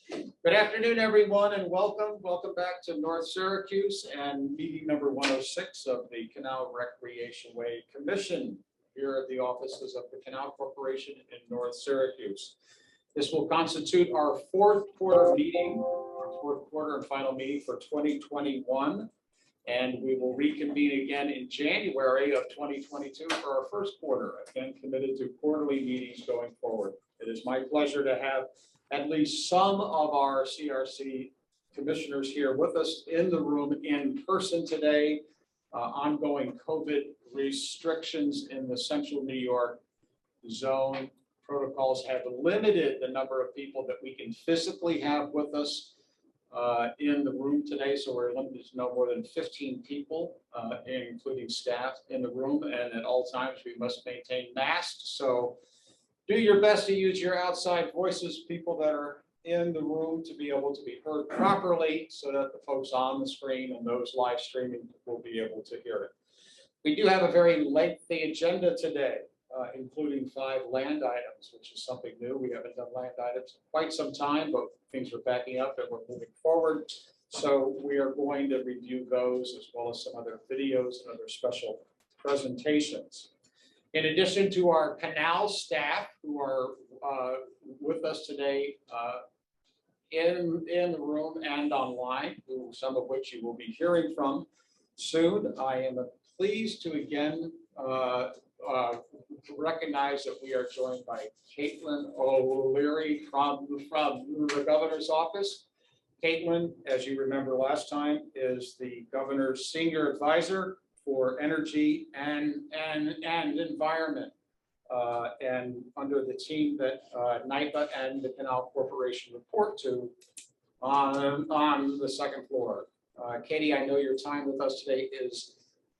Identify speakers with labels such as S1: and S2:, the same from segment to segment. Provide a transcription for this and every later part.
S1: Good afternoon, everyone, and welcome. Welcome back to North Syracuse and meeting number 106 of the Canal Recreationway Commission here at the offices of the Canal Corporation in North Syracuse. This will constitute our fourth quarter and final meeting for 2021. And we will reconvene again in January of 2022 for our first quarter, again committed to quarterly meetings going forward. It is my pleasure to have at least some of our CRC commissioners here with us in the room in person today. Ongoing COVID restrictions in the central New York zone protocols have limited the number of people that we can physically have with us in the room today. So we're limited to no more than 15 people, including staff in the room. And at all times, we must maintain masks. So do your best to use your outside voices, people that are in the room, to be able to be heard properly so that the folks on the screen and those live streaming will be able to hear it. We do have a very lengthy agenda today, including 5 land items, which is something new. We haven't done land items in quite some time, but things are backing up and we're moving forward. So we are going to review those as well as some other videos and other special presentations. In addition to our Canal staff who are with us today in the room and online, some of which you will be hearing from soon, I am pleased to again recognize that we are joined by Caitlin O'Leary from the governor's office. Caitlin, as you remember last time, is the governor's senior advisor for energy and environment, and under the team that NYPA and the Canal Corporation report to on the second floor. Katie, I know your time with us today is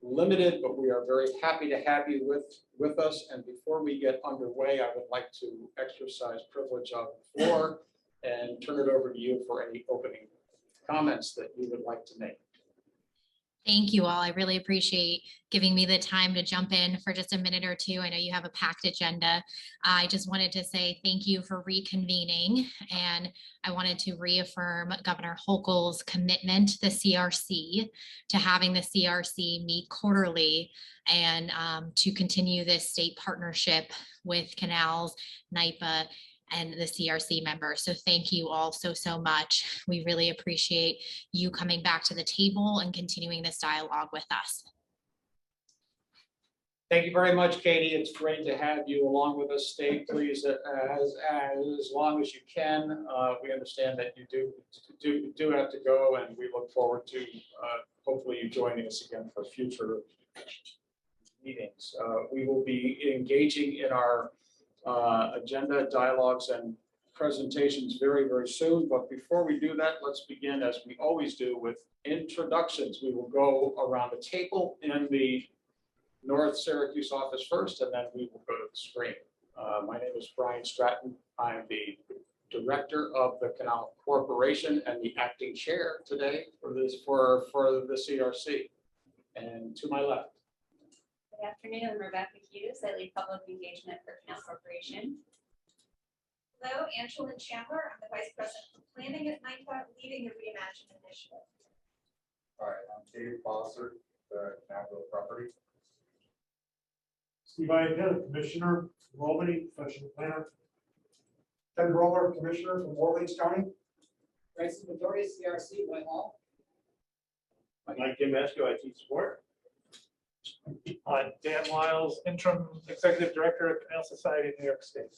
S1: limited, but we are very happy to have you with us. And before we get underway, I would like to exercise privilege of the floor and turn it over to you for any opening comments that you would like to make.
S2: Thank you all. I really appreciate giving me the time to jump in for just a minute or two. I know you have a packed agenda. I just wanted to say thank you for reconvening, and I wanted to reaffirm Governor Hochul's commitment to the CRC, to having the CRC meet quarterly, and to continue this state partnership with Canals, NYPA, and the CRC members. So thank you all so much. We really appreciate you coming back to the table and continuing this dialogue with us.
S1: Thank you very much, Katie. It's great to have you along with us. Stay please as long as you can. We understand that you do have to go, and we look forward to hopefully you joining us again for future meetings. We will be engaging in our agenda, dialogues, and presentations very soon. But before we do that, let's begin, as we always do, with introductions. We will go around the table in the North Syracuse office first, and then we will go to the screen. My name is Brian Stratton. I'm the director of the Canal Corporation and the acting chair today for the CRC. And to my left.
S3: Good afternoon, I'm Rebecca Hughes. I lead public engagement for Canal Corporation. Hello, Angelyn Chandler. I'm the Vice President for Planning at NYPA, leading the Reimagine initiative.
S4: All right, I'm Dave Foster, the Canal Property.
S5: Steve Iacetta, Commissioner from Albany, Professional Planner.
S6: Ken Roller, Commissioner from Orleans County.
S7: Bryson Vittoria, CRC, Whitehall.
S5: Mike Gambesco, IT Support. Dan Miles, Interim Executive Director of Canal Society of New York State.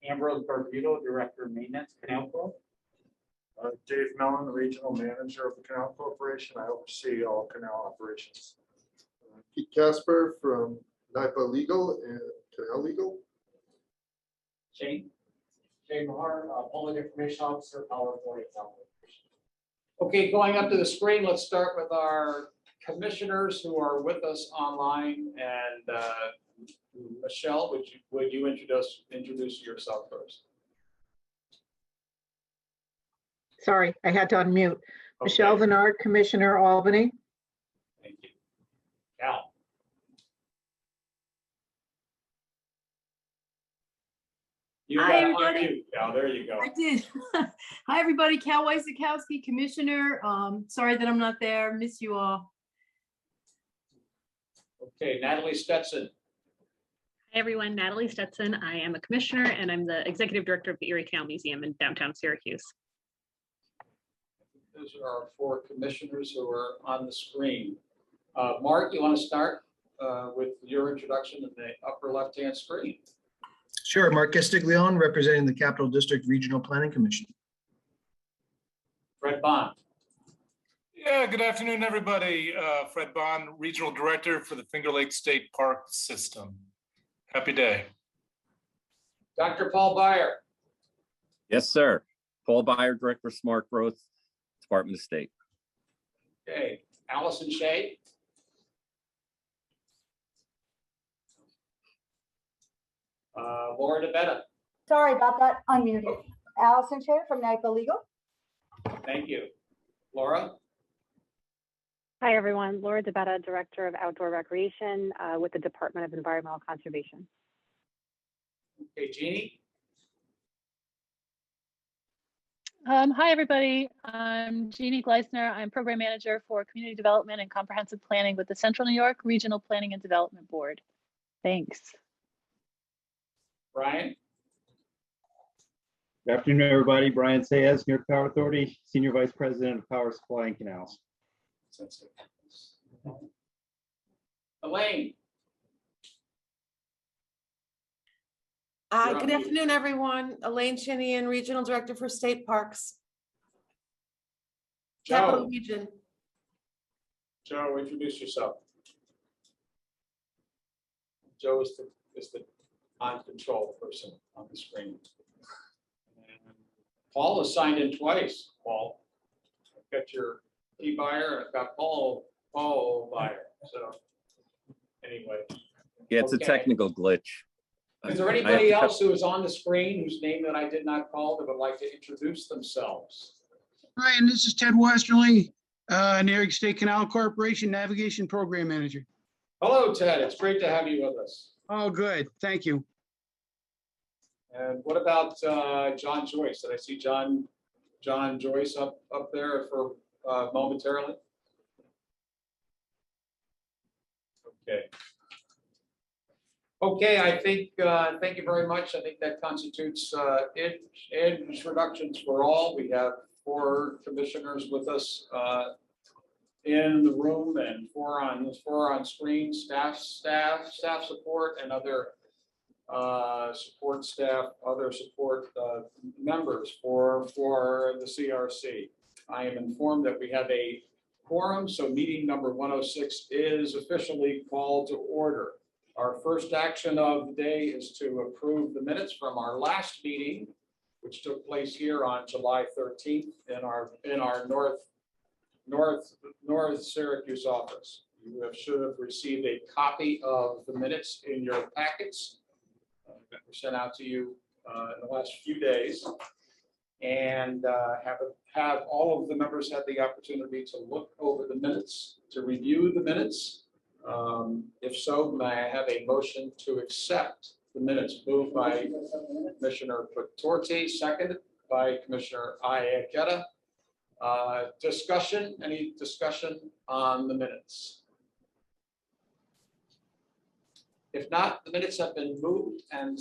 S8: Ambrose Barbuto, Director of Maintenance, Canal Corp.
S4: Dave Mellon, Regional Manager of the Canal Corporation. I oversee all canal operations.
S9: Pete Casper from NYPA Legal and Canal Legal.
S7: Jay Mahar, Public Information Officer, Power Authority.
S1: Okay, going up to the screen, let's start with our commissioners who are with us online. And Michelle, would you introduce yourself first?
S10: Sorry, I had to unmute. Okay. Michelle Vennard, Commissioner, Albany.
S1: Thank you. Cal. You
S11: Hi,
S1: got
S11: everybody.
S1: unmute now. There you go.
S11: I did. Hi, everybody. Cal Wysakowski, Commissioner. Sorry that I'm not there. Miss you all.
S1: Okay, Natalie Stetson.
S12: Hi, everyone. Natalie Stetson. I am a commissioner and I'm the executive director of the Erie Canal Museum in downtown Syracuse.
S1: Those are our four commissioners who are on the screen. Mark, you want to start with your introduction in the upper left-hand screen?
S13: Sure. Mark Castiglione, representing the Capital District Regional Planning Commission.
S1: Fred Bond.
S5: Yeah, good afternoon, everybody. Fred Bond, Regional Director for the Finger Lake State Park System. Happy day.
S1: Dr. Paul Byer.
S14: Yes, sir. Paul Byer, Director of Smart Growth, Department of State.
S1: Okay, Allison Shea. Laura DeBetta.
S15: Sorry about that, unmuted. Allison Shea from NIPA Legal.
S1: Thank you. Laura.
S16: Hi, everyone. Laura DeBetta, Director of Outdoor Recreation with the Department of Environmental Conservation.
S1: Okay, Jeannie.
S17: Hi, everybody. I'm Jeannie Gleisner. I'm Program Manager for Community Development and Comprehensive Planning with the Central New York Regional Planning and Development Board. Thanks.
S1: Brian.
S18: Good afternoon, everybody. Brian Sayez, New York Power Authority, Senior Vice President of Power Supply and Canals.
S1: Elaine.
S19: Hi, good afternoon, everyone. Elaine Chinian, Regional Director for State Parks. Capital Region.
S1: Joe, introduce yourself. Joe is the on-control person on the screen. And Paul has signed in twice, Paul. I've got your P. Byer, and I've got Paul Byer. So anyway.
S14: Yeah, it's a technical glitch.
S1: Is there anybody else who is on the screen whose name that I did not call that would like to introduce themselves?
S20: Hi, and this is Ted Westerly, New York State Canal Corporation Navigation Program Manager.
S1: Hello, Ted. It's great to have you with us.
S20: Oh, good. Thank you.
S1: And what about John Joyce? Did I see John Joyce up there for momentarily? Okay. Okay, I think, thank you very much. I think that constitutes introductions for all. We have 4 commissioners with us in the room and 4 on screen, staff support and other support staff, other support members for the CRC. I am informed that we have a quorum, so meeting number 106 is officially called to order. Our first action of the day is to approve the minutes from our last meeting, which took place here on July 13th in our North Syracuse office. You should have received a copy of the minutes in your packets that were sent out to you in the last few days, and have all of the members had the opportunity to look over the minutes, to review the minutes. If so, may I have a motion to accept the minutes? Moved by Commissioner Patorti, seconded by Commissioner Iacchetta. Discussion, any discussion on the minutes? If not, the minutes have been moved and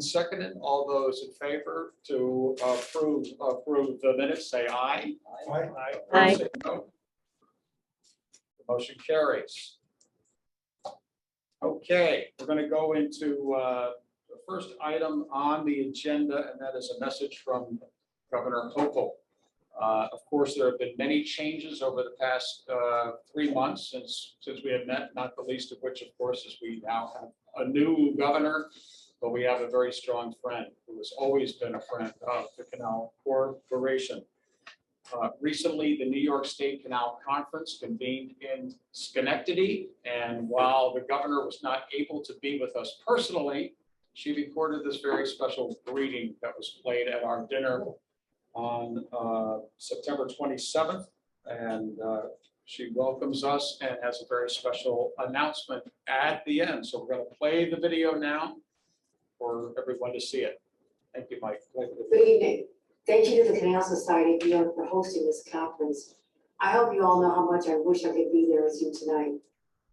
S1: seconded. All those in favor to approve the minutes, say aye.
S6: Aye.
S1: Aye. Say no. The motion carries. Okay, we're going to go into the first item on the agenda, and that is a message from Governor Hochul. Of course, there have been many changes over the past 3 months since we have met, not the least of which, of course, is we now have a new governor, but we have a very strong friend who has always been a friend of the Canal Corporation. Recently, the New York State Canal Conference convened in Schenectady, and while the governor was not able to be with us personally, she recorded this very special greeting that was played at our dinner on September 27th, and she welcomes us and has a very special announcement at the end. So we're going to play the video now for everyone to see it. Thank you, Mike.
S21: Good evening. Thank you to the Canal Society of New York for hosting this conference. I hope you all know how much I wish I could be there with you tonight.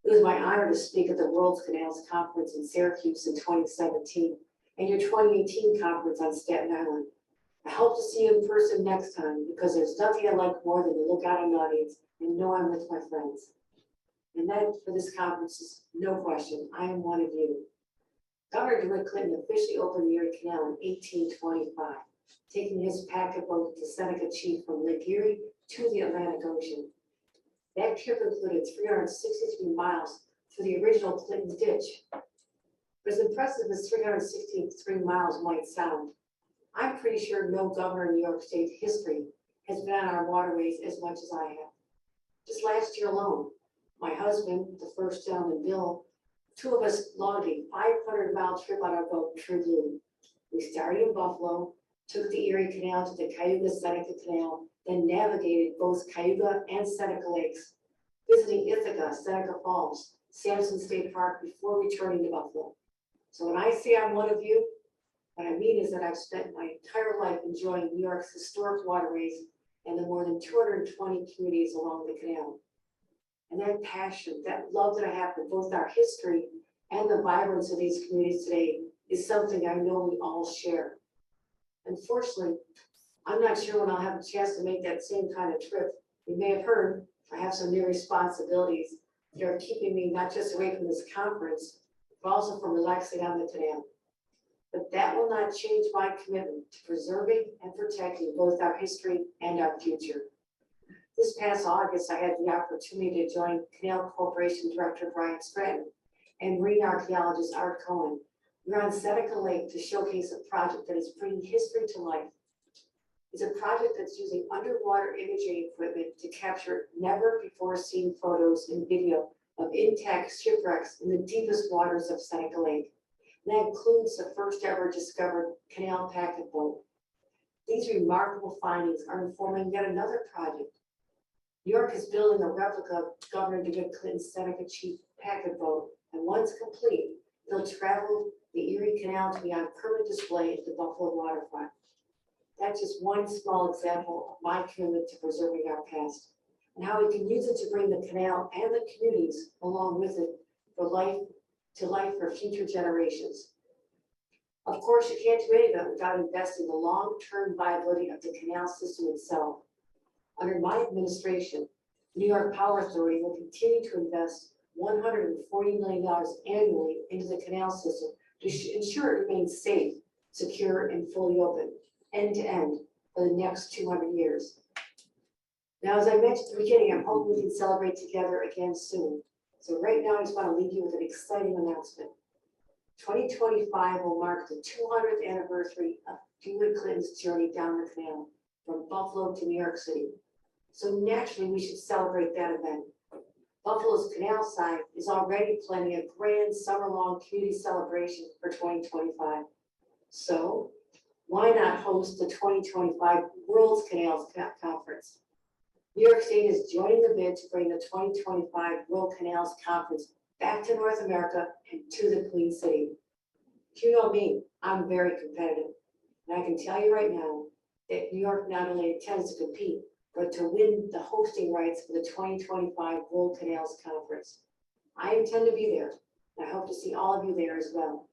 S21: It was my honor to speak at the World's Canals Conference in Syracuse in 2017 and your 2018 conference on Staten Island. I hope to see you in person next time because there's nothing I like more than to look out an audience and know I'm with my friends. And that for this conference is no question, I am one of you. Governor DeWitt Clinton officially opened the Erie Canal in 1825, taking his packet boat to Seneca Chief from Lake Erie to the Atlantic Ocean. That trip included 363 miles through the original Clinton Ditch. But as impressive as 363 miles might sound, I'm pretty sure no governor in New York State history has been on our waterways as much as I have. Just last year alone, my husband, the first gentleman, Bill, two of us logged a 500-mile trip on our boat, True Blue. We started in Buffalo, took the Erie Canal to the Cayuga-Seneca Canal, then navigated both Cayuga and Seneca Lakes, visiting Ithaca, Seneca Falls, Sampson State Park before returning to Buffalo. So when I say I'm one of you, what I mean is that I've spent my entire life enjoying New York's historic waterways and the more than 220 communities along the canal. And that passion, that love that I have for both our history and the vibrance of these communities today is something I know we all share. Unfortunately, I'm not sure when I'll have a chance to make that same kind of trip. You may have heard I have some new responsibilities that are keeping me not just away from this conference, but also from relaxing on the canal. But that will not change my commitment to preserving and protecting both our history and our future. This past August, I had the opportunity to join Canal Corporation Director Brian Scranton and marine archaeologist Art Cohen. We're on Seneca Lake to showcase a project that is bringing history to life. It's a project that's using underwater imaging equipment to capture never before seen photos and video of intact shipwrecks in the deepest waters of Seneca Lake. And that includes the first ever discovered canal packet boat. These remarkable findings are informing yet another project. New York is building a replica of Governor DeWitt Clinton's Seneca Chief packet boat, and once complete, they'll travel the Erie Canal to be on permanent display at the Buffalo waterfront. That's just one small example of my commitment to preserving our past and how we can use it to bring the canal and the communities along with it for life for future generations. Of course, you can't do any of it without investing in the long-term viability of the canal system itself. Under my administration, New York Power Authority will continue to invest $140 million annually into the canal system to ensure it remains safe, secure, and fully open, end to end, for the next 200 years. Now, as I mentioned at the beginning, I'm hoping we can celebrate together again soon. So right now, I just want to leave you with an exciting announcement. 2025 will mark the 200th anniversary of DeWitt Clinton's journey down the canal from Buffalo to New York City. So naturally, we should celebrate that event. Buffalo's canal side is already planning a grand summer-long community celebration for 2025. So why not host the 2025 World's Canals Conference? New York State is joining the bid to bring the 2025 World Canals Conference back to North America and to the Queen City. You know me, I'm very competitive. And I can tell you right now that New York not only intends to compete, but to win the hosting rights for the 2025 World Canals Conference. I intend to be there, and I hope to see all of you there as well.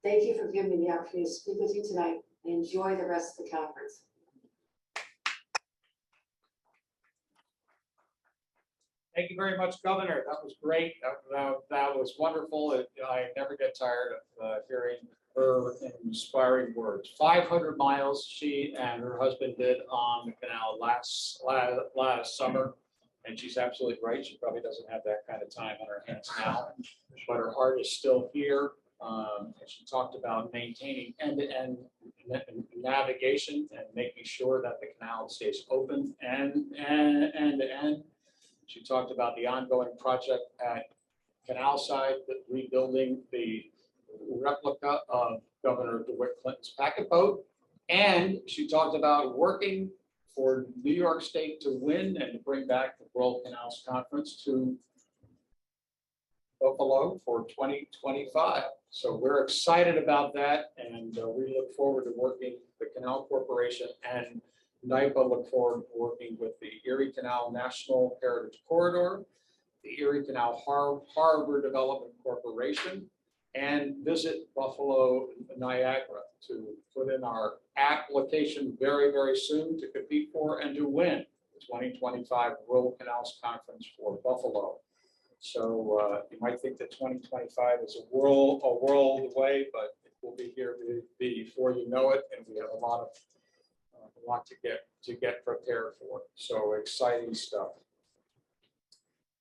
S21: Thank you for giving me the opportunity to speak with you tonight, and enjoy the rest of the conference.
S1: Thank you very much, Governor. That was great. That was wonderful. I never get tired of hearing her inspiring words. 500 miles she and her husband did on the canal last summer. And she's absolutely right. She probably doesn't have that kind of time on her hands now, but her heart is still here. And she talked about maintaining end-to-end navigation and making sure that the canal stays open and end-to-end. She talked about the ongoing project at Canal side, rebuilding the replica of Governor DeWitt Clinton's packet boat. And she talked about working for New York State to win and to bring back the World Canals Conference to Buffalo for 2025. So we're excited about that, and we look forward to working, the Canal Corporation and NIPA look forward to working with the Erie Canal National Heritage Corridor, the Erie Canal Harbor Development Corporation, and visit Buffalo Niagara to put in our application very, very soon to compete for and to win the 2025 World Canals Conference for Buffalo. So you might think that 2025 is a world away, but it will be here before you know it, and we have a lot to get prepared for. So exciting stuff.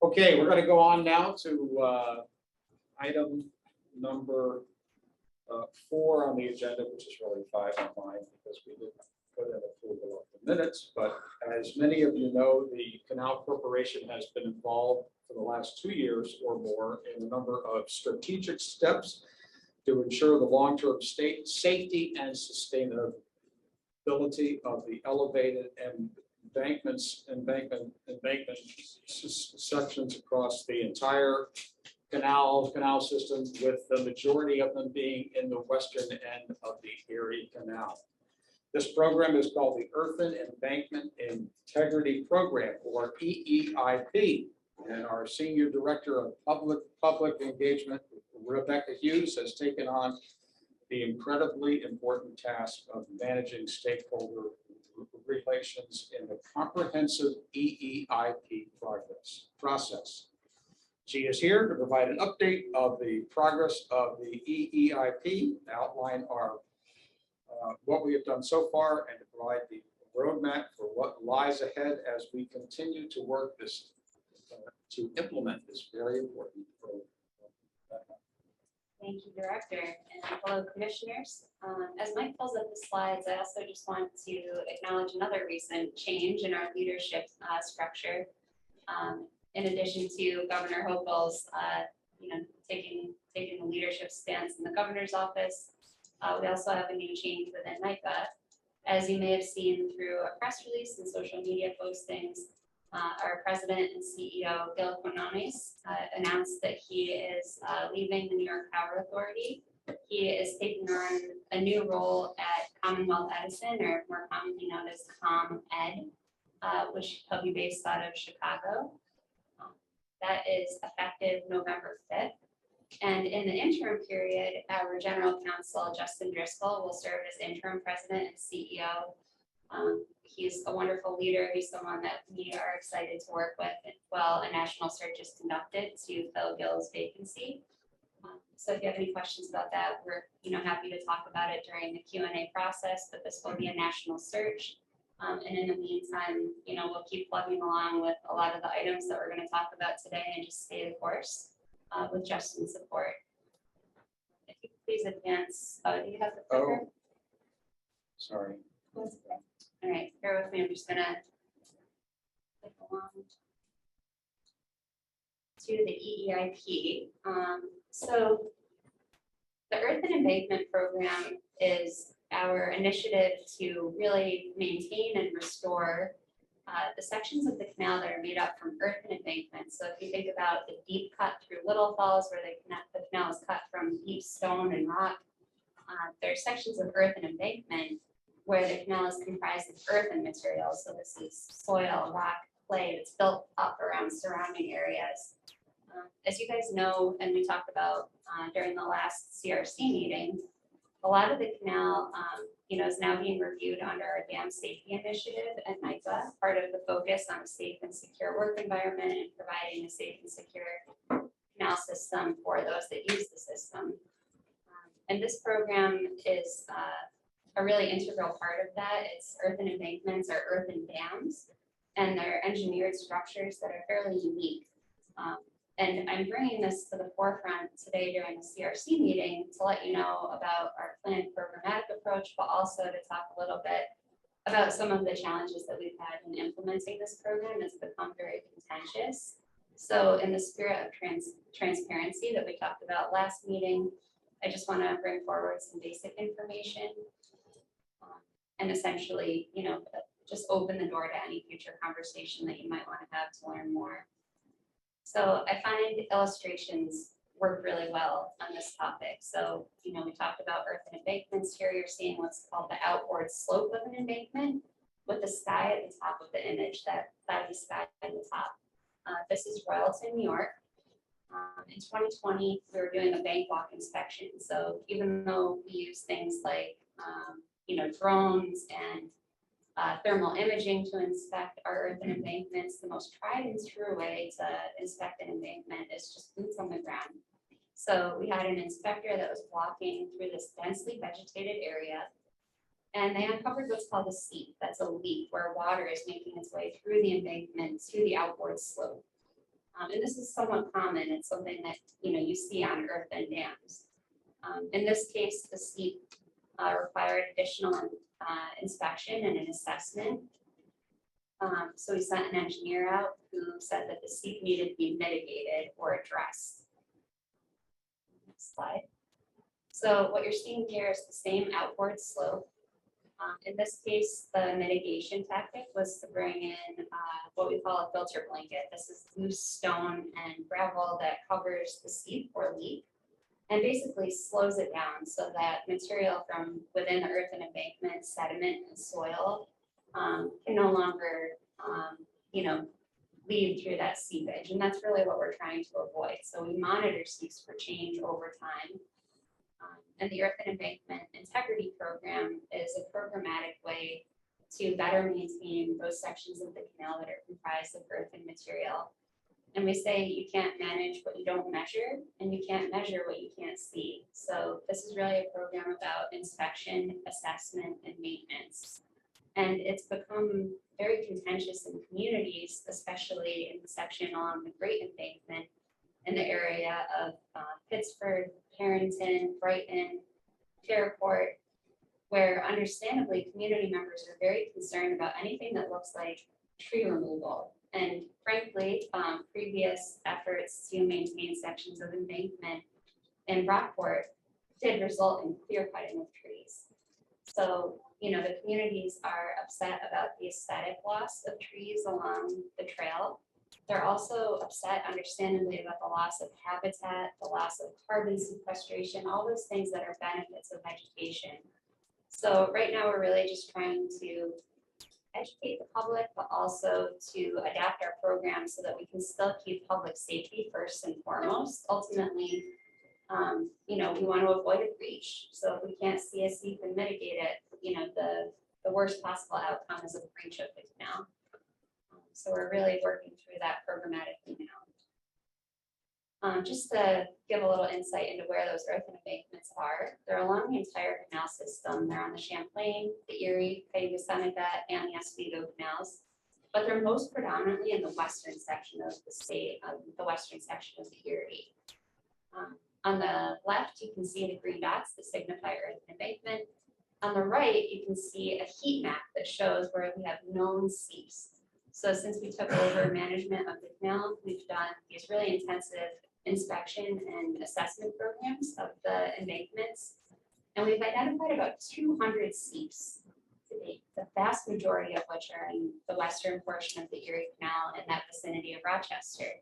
S1: Okay, we're going to go on now to item number 4 on the agenda, which is really 5 on mine because we didn't put in approval of the minutes. But as many of you know, the Canal Corporation has been involved for the last 2 years or more in a number of strategic steps to ensure the long-term safety and sustainability of the elevated embankment sections across the entire canal system, with the majority of them being in the western end of the Erie Canal. This program is called the Earthen Embankment Integrity Program, or EEIP. And our Senior Director of Public Engagement, Rebecca Hughes, has taken on the incredibly important task of managing stakeholder relations in the comprehensive EEIP process. She is here to provide an update of the progress of the EEIP, outline what we have done so far, and to provide the roadmap for what lies ahead as we continue to work to implement this very important program.
S3: Thank you, Director, and fellow commissioners. As Mike pulls up the slides, I also just want to acknowledge another recent change in our leadership structure. In addition to Governor Hochul's, taking the leadership stance in the governor's office, we also have a new change within NIPA. As you may have seen through a press release and social media postings, our president and CEO, Gil Quinones, announced that he is leaving the New York Power Authority. He is taking on a new role at Commonwealth Edison, or more commonly known as ComEd, which will be based out of Chicago. That is effective November 5th. And in the interim period, our general counsel, Justin Driscoll, will serve as interim president and CEO. He's a wonderful leader. He's someone that we are excited to work with while a national search is conducted to fill Gil's vacancy. So if you have any questions about that, we're happy to talk about it during the Q&A process, but this will be a national search. And in the meantime, we'll keep plugging along with a lot of the items that we're going to talk about today and just stay the course with Justin's support. If you could please advance. Oh, do you have the clicker?
S1: Oh, sorry.
S3: All right, bear with me. I'm just going to click along to the EEIP. So the Earthen Embankment Program is our initiative to really maintain and restore the sections of the canal that are made up from earthen embankments. So if you think about the deep cut through Little Falls, where the canal is cut from deep stone and rock, there are sections of earthen embankment where the canal is comprised of earthen materials. So this is soil, rock, clay that's built up around surrounding areas. As you guys know, and we talked about during the last CRC meeting, a lot of the canal is now being reviewed under our Dam Safety Initiative at NIPA, part of the focus on a safe and secure work environment and providing a safe and secure canal system for those that use the system. And this program is a really integral part of that. It's earthen embankments or earthen dams, and they're engineered structures that are fairly unique. And I'm bringing this to the forefront today during the CRC meeting to let you know about our planned programmatic approach, but also to talk a little bit about some of the challenges that we've had in implementing this program. It's become very contentious. So in the spirit of transparency that we talked about last meeting, I just want to bring forward some basic information and essentially, just open the door to any future conversation that you might want to have to learn more. So I find illustrations work really well on this topic. So, we talked about earth and embankments. Here you're seeing what's called the outward slope of an embankment with the sky at the top of the image, that cloudy sky at the top. This is Royalton, New York. In 2020, we were doing a bank walk inspection. So even though we use things like, drones and thermal imaging to inspect our earth and embankments, the most tried and true way to inspect an embankment is just boots on the ground. So we had an inspector that was walking through this densely vegetated area, and they uncovered what's called a seep. That's a leak where water is making its way through the embankment to the outward slope. And this is somewhat common. It's something that you see on earth and dams. In this case, the seep required additional inspection and an assessment. So we sent an engineer out who said that the seep needed to be mitigated or addressed. Next slide. So what you're seeing here is the same outward slope. In this case, the mitigation tactic was to bring in what we call a filter blanket. This is loose stone and gravel that covers the seep or leak and basically slows it down so that material from within the earth and embankment, sediment and soil can no longer, lead through that seepage. And that's really what we're trying to avoid. So we monitor seeps for change over time. And the Earth and Embankment Integrity Program is a programmatic way to better maintain those sections of the canal that are comprised of earth and material. And we say you can't manage what you don't measure, and you can't measure what you can't see. So this is really a program about inspection, assessment, and maintenance. And it's become very contentious in communities, especially in the section along the Great Embankment in the area of Pittsburgh, Harrington, Brighton, Fairport, where understandably community members are very concerned about anything that looks like tree removal. And frankly, previous efforts to maintain sections of embankment in Rockport did result in clear cutting of trees. So, the communities are upset about the aesthetic loss of trees along the trail. They're also upset, understandably, about the loss of habitat, the loss of carbon sequestration, all those things that are benefits of vegetation. So right now, we're really just trying to educate the public, but also to adapt our program so that we can still keep public safety first and foremost. Ultimately, we want to avoid a breach. So if we can't see a seep and mitigate it, the worst possible outcome is a breach of the canal. So we're really working through that programmatically now. Just to give a little insight into where those earth and embankments are, they're along the entire canal system. They're on the Champlain, the Erie, Cayuga Seneca, and the Oswego canals, but they're most predominantly in the western section of the state, the western section of the Erie. On the left, you can see the green dots that signify earth and embankment. On the right, you can see a heat map that shows where we have known seeps. So since we took over management of the canal, we've done these really intensive inspection and assessment programs of the embankments. And we've identified about 200 seeps to date, the vast majority of which are in the western portion of the Erie Canal in that vicinity of Rochester.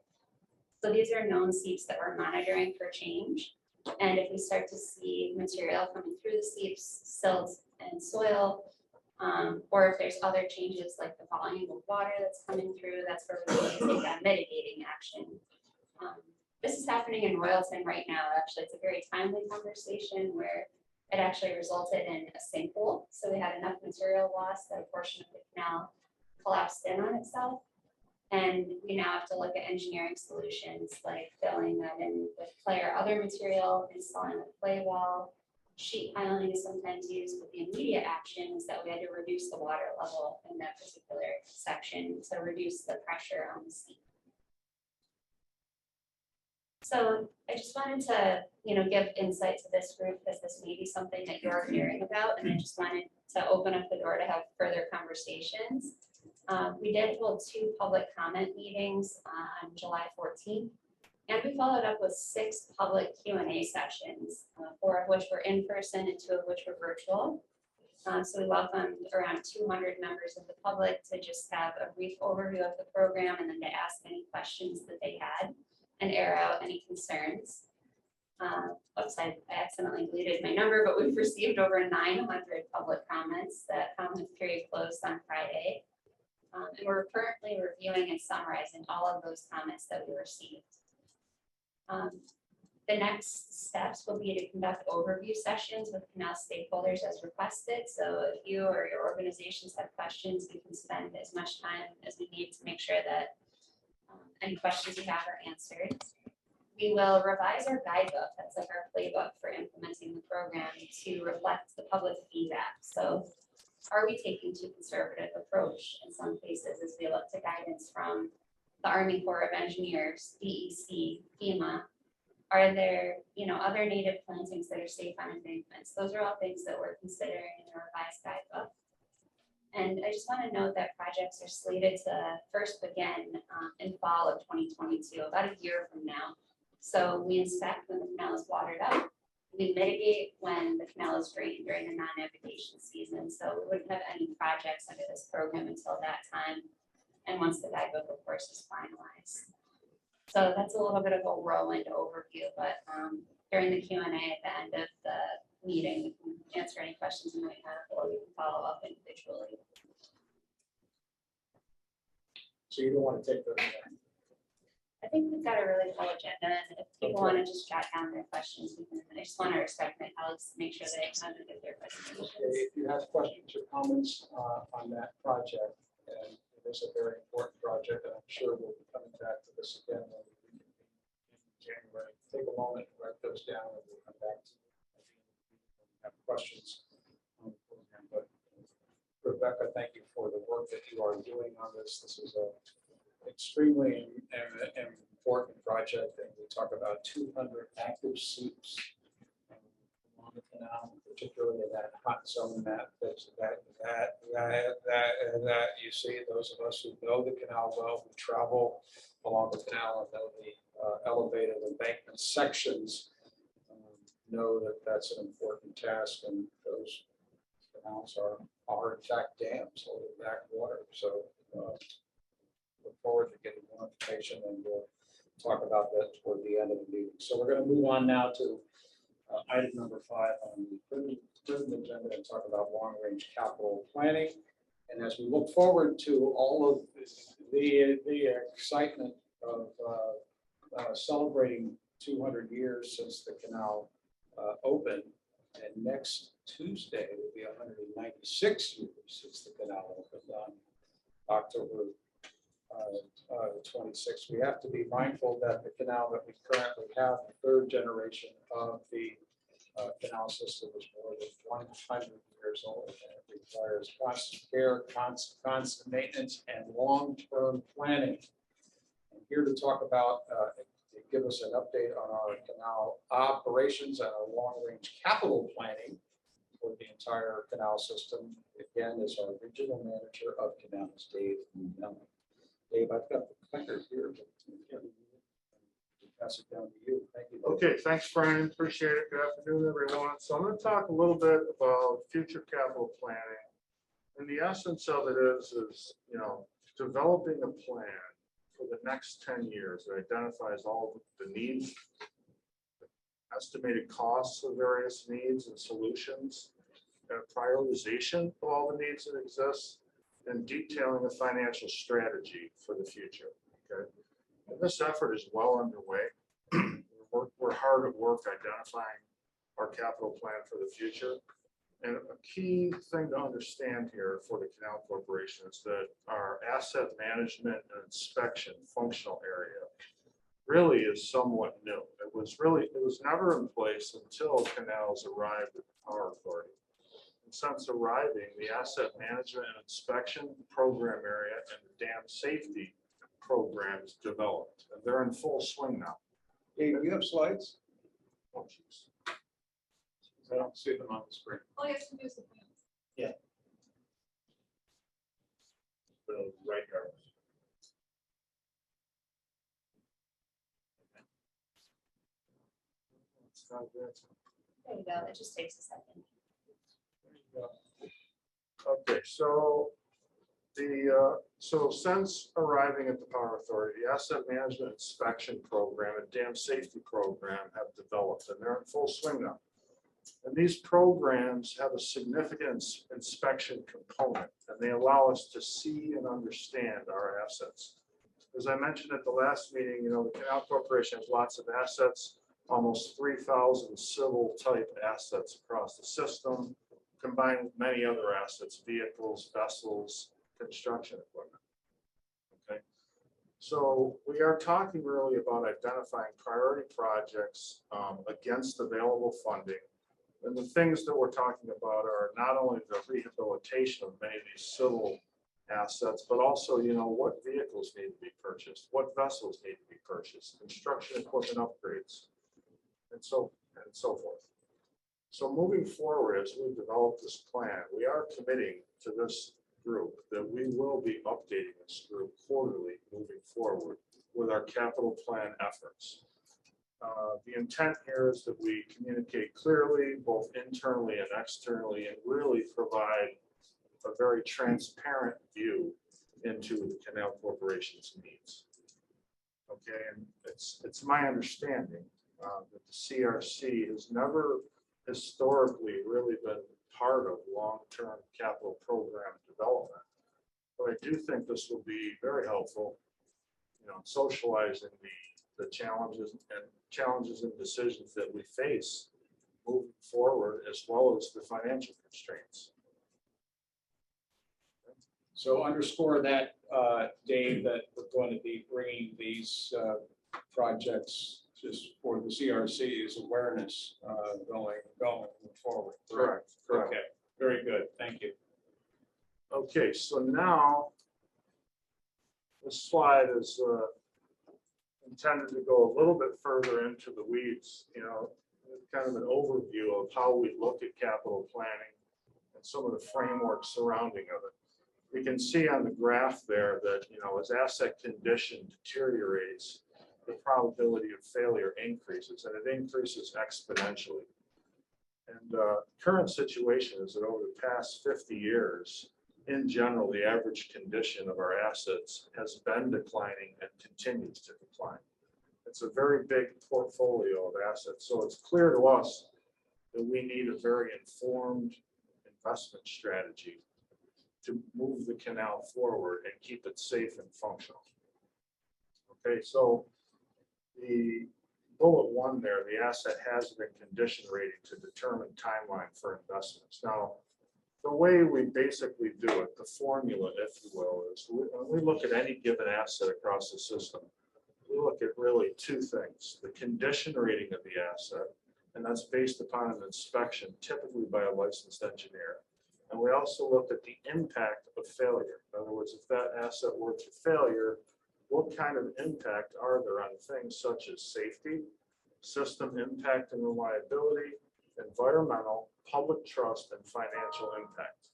S3: So these are known seeps that we're monitoring for change. And if we start to see material coming through the seeps, silt and soil, or if there's other changes like the volume of water that's coming through, that's where we need to take that mitigating action. This is happening in Royalton right now. Actually, it's a very timely conversation where it actually resulted in a sinkhole. So we had enough material loss that a portion of the canal collapsed in on itself. And we now have to look at engineering solutions like filling that in with clay or other material, installing a clay wall. Sheet piling is sometimes used, but the immediate action is that we had to reduce the water level in that particular section to reduce the pressure on the seep. So I just wanted to, give insight to this group because this may be something that you're hearing about, and I just wanted to open up the door to have further conversations. We did hold 2 public comment meetings on July 14th. And we followed up with 6 public Q&A sessions, 4 of which were in person and 2 of which were virtual. So we welcomed around 200 members of the public to just have a brief overview of the program and then to ask any questions that they had and air out any concerns. Oops, I accidentally deleted my number, but we've received over 900 public comments. That comment period closed on Friday. And we're currently reviewing and summarizing all of those comments that we received. The next steps will be to conduct overview sessions with Canal stakeholders as requested. So if you or your organizations have questions, we can spend as much time as we need to make sure that any questions you have are answered. We will revise our guidebook, that's like our playbook for implementing the program, to reflect the public feedback. So are we taking too conservative approach in some cases as we look to guidance from the Army Corps of Engineers, DEC, FEMA? Are there, other native plantings that are safe on embankments? Those are all things that we're considering in the revised guidebook. And I just want to note that projects are slated to first begin in fall of 2022, about a year from now. So we inspect when the canal is watered up. We mitigate when the canal is drained during the non-navigation season. So we wouldn't have any projects under this program until that time. And once the guidebook, of course, is finalized. So that's a little bit of a whirlwind overview, but during the Q&A at the end of the meeting, we can answer any questions you might have, or we can follow up individually.
S1: So you don't want to take those.
S3: I think we've got a really full agenda, and if people want to just jot down their questions, we can. I just want to respect my colleagues to make sure they have time to get their presentations.
S1: Okay, if you have questions or comments on that project, and it is a very important project, and I'm sure we'll be coming back to this again when we reconvene in January. Take a moment, write those down, and we'll come back to have questions on the program. But Rebecca, thank you for the work that you are doing on this. This is a extremely important project, and we talk about 200 active seeps along the canal, particularly in that hot zone that you see. Those of us who know the canal well, who travel along the canal and know the elevated embankment sections, know that that's an important task, and those canals are in fact dams holding back water. So look forward to getting more information, and we'll talk about that toward the end of the meeting. So we're going to move on now to item number 5 on the prison agenda and talk about long-range capital planning. And as we look forward to all of the excitement of celebrating 200 years since the canal opened, and next Tuesday will be 196 years since the canal opened on October 26th. We have to be mindful that the canal that we currently have, the third generation of the canal system, is more than 100 years old, and it requires constant care, constant maintenance, and long-term planning. And here to talk about, to give us an update on our canal operations and our long-range capital planning for the entire canal system, again, is our regional manager of canals, Dave Mellon. Dave, I've got the clicker here. Pass it down to you. Thank you.
S4: Okay, thanks, Brian. Appreciate it. Good afternoon, everyone. So I'm going to talk a little bit about future capital planning. And the essence of it is developing a plan for the next 10 years that identifies all of the needs, estimated costs of various needs and solutions, prioritization of all the needs that exist, and detailing a financial strategy for the future. Okay, and this effort is well underway. We're hard at work identifying our capital plan for the future. And a key thing to understand here for the Canal Corporation is that our asset management and inspection functional area really is somewhat new. It was never in place until canals arrived at the Power Authority. And since arriving, the asset management and inspection program area and the dam safety programs developed, and they're in full swing now.
S1: Dave, do you have slides?
S4: Oh, geez.
S1: I don't see them on the screen.
S3: Oh, yes, we do some plans.
S1: Yeah.
S4: Right here.
S3: There you go. It just takes a second.
S4: Okay, so the So since arriving at the Power Authority, the Asset Management Inspection Program and Dam Safety Program have developed, and they're in full swing now. And these programs have a significant inspection component, and they allow us to see and understand our assets. As I mentioned at the last meeting, the Canal Corporation has lots of assets, almost 3,000 civil type assets across the system, combined with many other assets, vehicles, vessels, construction equipment. Okay, so we are talking really about identifying priority projects against available funding. And the things that we're talking about are not only the rehabilitation of many of these civil assets, but also, what vehicles need to be purchased, what vessels need to be purchased, construction equipment upgrades, and so forth. So moving forward, as we develop this plan, we are committing to this group that we will be updating this group quarterly moving forward with our capital plan efforts. The intent here is that we communicate clearly, both internally and externally, and really provide a very transparent view into the Canal Corporation's needs. Okay, and it's my understanding that the CRC has never historically really been part of long-term capital program development. But I do think this will be very helpful, socializing the challenges and decisions that we face moving forward, as well as the financial constraints.
S1: So underscore that, Dave, that we're going to be bringing these projects just for the CRC's awareness going forward.
S4: Correct.
S1: Okay, very good. Thank you.
S4: Okay, so now this slide is intended to go a little bit further into the weeds, kind of an overview of how we look at capital planning and some of the framework surrounding of it. We can see on the graph there that, as asset condition deteriorates, the probability of failure increases, and it increases exponentially. And current situation is that over the past 50 years, in general, the average condition of our assets has been declining and continues to decline. It's a very big portfolio of assets. So it's clear to us that we need a very informed investment strategy to move the canal forward and keep it safe and functional. Okay, so the bullet one there, the asset hazard and condition rating to determine timeline for investments. Now, the way we basically do it, the formula, if you will, is when we look at any given asset across the system, we look at really two things: the condition rating of the asset, and that's based upon an inspection, typically by a licensed engineer. And we also look at the impact of failure. In other words, if that asset were to failure, what kind of impact are there on things such as safety, system impact and reliability, environmental, public trust, and financial impact.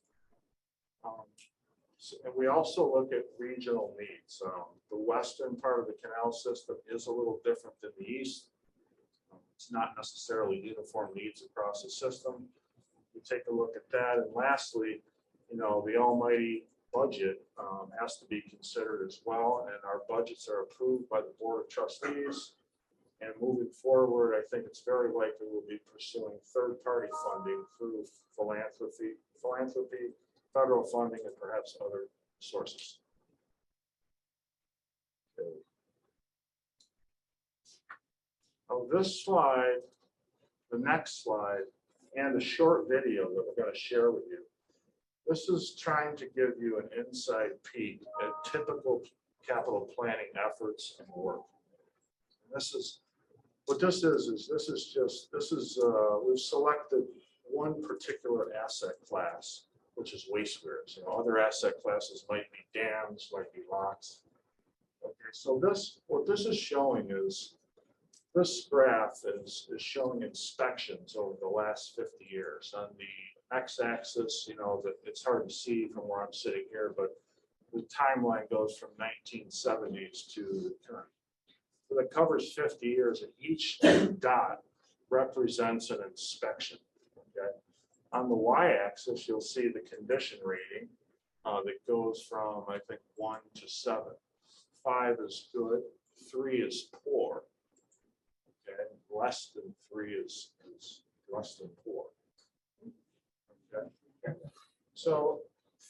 S4: And we also look at regional needs. The western part of the canal system is a little different than the east. It's not necessarily uniform needs across the system. We take a look at that. And lastly, the almighty budget has to be considered as well. And our budgets are approved by the Board of Trustees. And moving forward, I think it's very likely we'll be pursuing third-party funding through philanthropy, federal funding, and perhaps other sources. Okay. Oh, this slide, the next slide, and a short video that we're going to share with you. This is trying to give you an inside peek at typical capital planning efforts and work. And this is what this is we've selected one particular asset class, which is waste weirs. Other asset classes might be dams, might be locks. Okay, so what this is showing is this graph is showing inspections over the last 50 years. On the x-axis, that it's hard to see from where I'm sitting here, but the timeline goes from 1970s to the current. So that covers 50 years, and each dot represents an inspection. Okay. On the y-axis, you'll see the condition rating, that goes from, I think, 1 to 7. 5 is good, 3 is poor. Okay, less than 3 is less than poor. Okay, so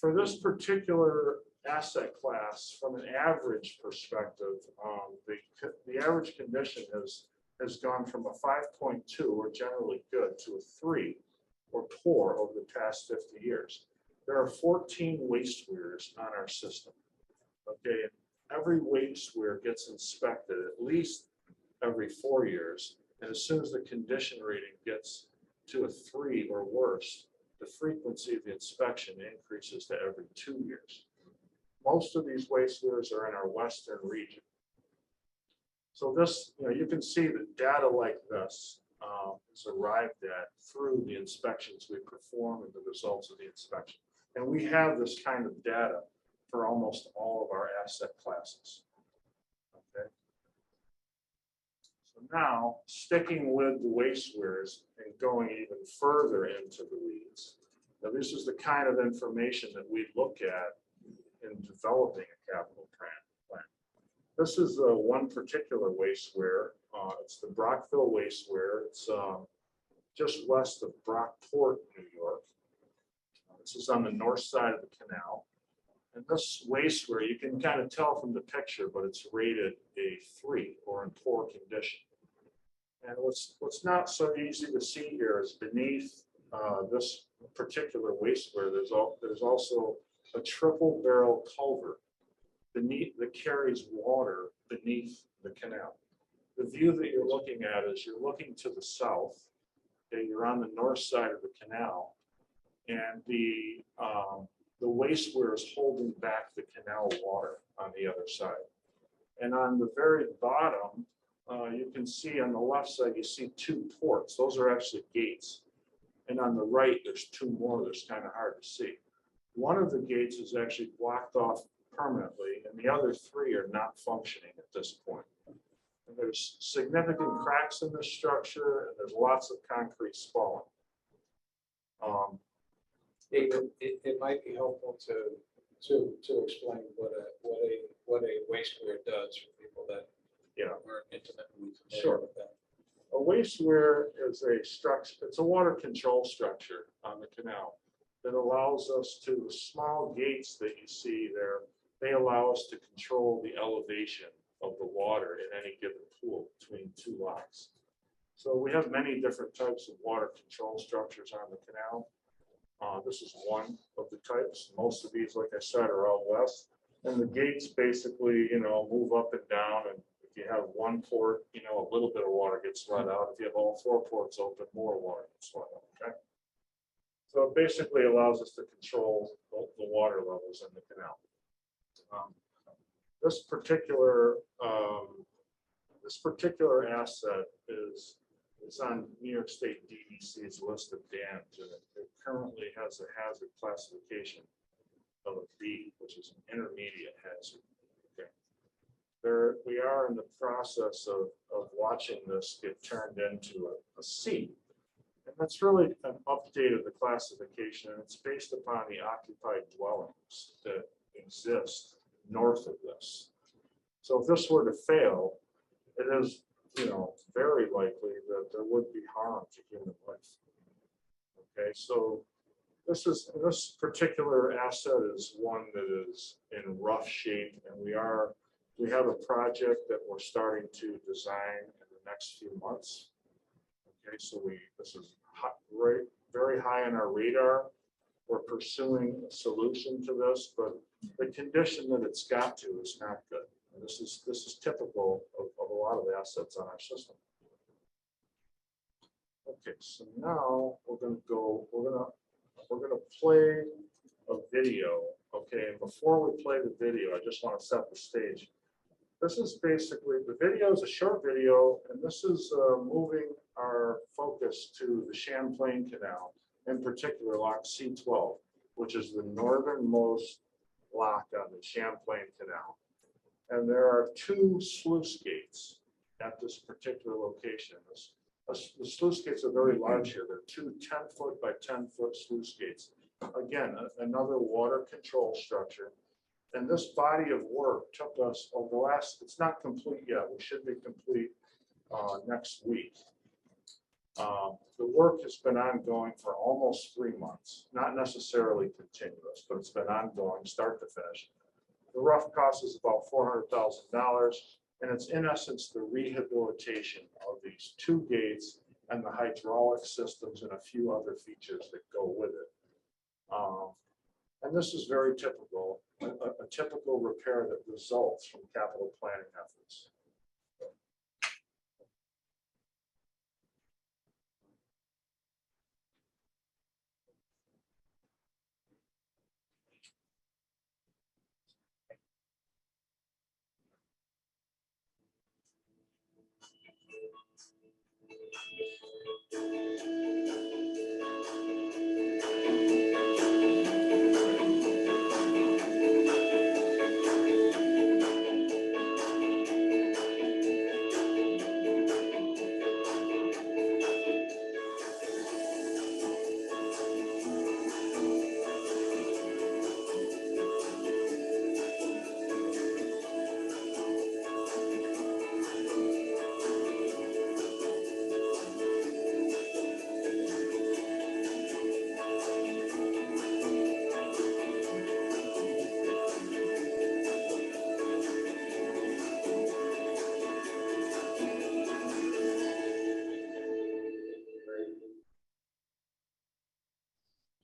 S4: for this particular asset class, from an average perspective, the average condition has gone from a 5.2, or generally good, to a 3, or poor, over the past 50 years. There are 14 waste weirs on our system. Okay, and every waste weir gets inspected at least every 4 years. And as soon as the condition rating gets to a 3 or worse, the frequency of the inspection increases to every 2 years. Most of these waste weirs are in our western region. So this, you can see that data like this is arrived at through the inspections we perform and the results of the inspection. And we have this kind of data for almost all of our asset classes. Okay. So now, sticking with the waste weirs and going even further into the weeds. Now, this is the kind of information that we look at in developing a capital plan. This is one particular waste weir. It's the Brockville waste weir. It's just west of Brockport, New York. This is on the north side of the canal. And this waste weir, you can kind of tell from the picture, but it's rated a 3, or in poor condition. And what's not so easy to see here is beneath this particular waste weir, there's also a triple barrel culvert beneath that carries water beneath the canal. The view that you're looking at is you're looking to the south. Okay, you're on the north side of the canal, and the waste weir is holding back the canal water on the other side. And on the very bottom, you can see on the left side, you see 2 ports. Those are actually gates. And on the right, there's 2 more. That's kind of hard to see. One of the gates is actually blocked off permanently, and the other 3 are not functioning at this point. And there's significant cracks in this structure, and there's lots of concrete spalling.
S1: It might be helpful to explain what a waste weir does for people that aren't intimately familiar with that.
S4: A waste weir is a structure. It's a water control structure on the canal that allows us to, the small gates that you see there, they allow us to control the elevation of the water in any given pool between 2 locks. So we have many different types of water control structures on the canal. This is one of the types. Most of these, like I said, are all west. And the gates basically, move up and down. And if you have 1 port, a little bit of water gets let out. If you have all 4 ports open, more water gets let out. Okay. So it basically allows us to control the water levels in the canal. This particular asset is on New York State DEC's list of dams, and it currently has a hazard classification of a B, which is an intermediate hazard. Okay. We are in the process of watching this get turned into a C. And that's really an update of the classification, and it's based upon the occupied dwellings that exist north of this. So if this were to fail, it is, very likely that there would be harm to human life. Okay, so this particular asset is one that is in rough shape, and we have a project that we're starting to design in the next few months. Okay, so this is very high on our radar. We're pursuing a solution to this, but the condition that it's got to is not good. And this is typical of a lot of assets on our system. Okay, so now we're gonna play a video. Okay, and before we play the video, I just want to set the stage. This is basically, the video is a short video, and this is moving our focus to the Champlain Canal, in particular lock C12, which is the northernmost lock on the Champlain Canal. And there are 2 sluice gates at this particular location. The sluice gates are very large here. They're 2 10-foot by 10-foot sluice gates again, another water control structure. And this body of work took us over the last, it's not complete yet. We should be complete next week. The work has been ongoing for almost 3 months, not necessarily continuous, but it's been ongoing start to finish. The rough cost is about $400,000, and it's in essence the rehabilitation of these 2 gates and the hydraulic systems and a few other features that go with it. And this is very typical, a typical repair that results from capital planning efforts.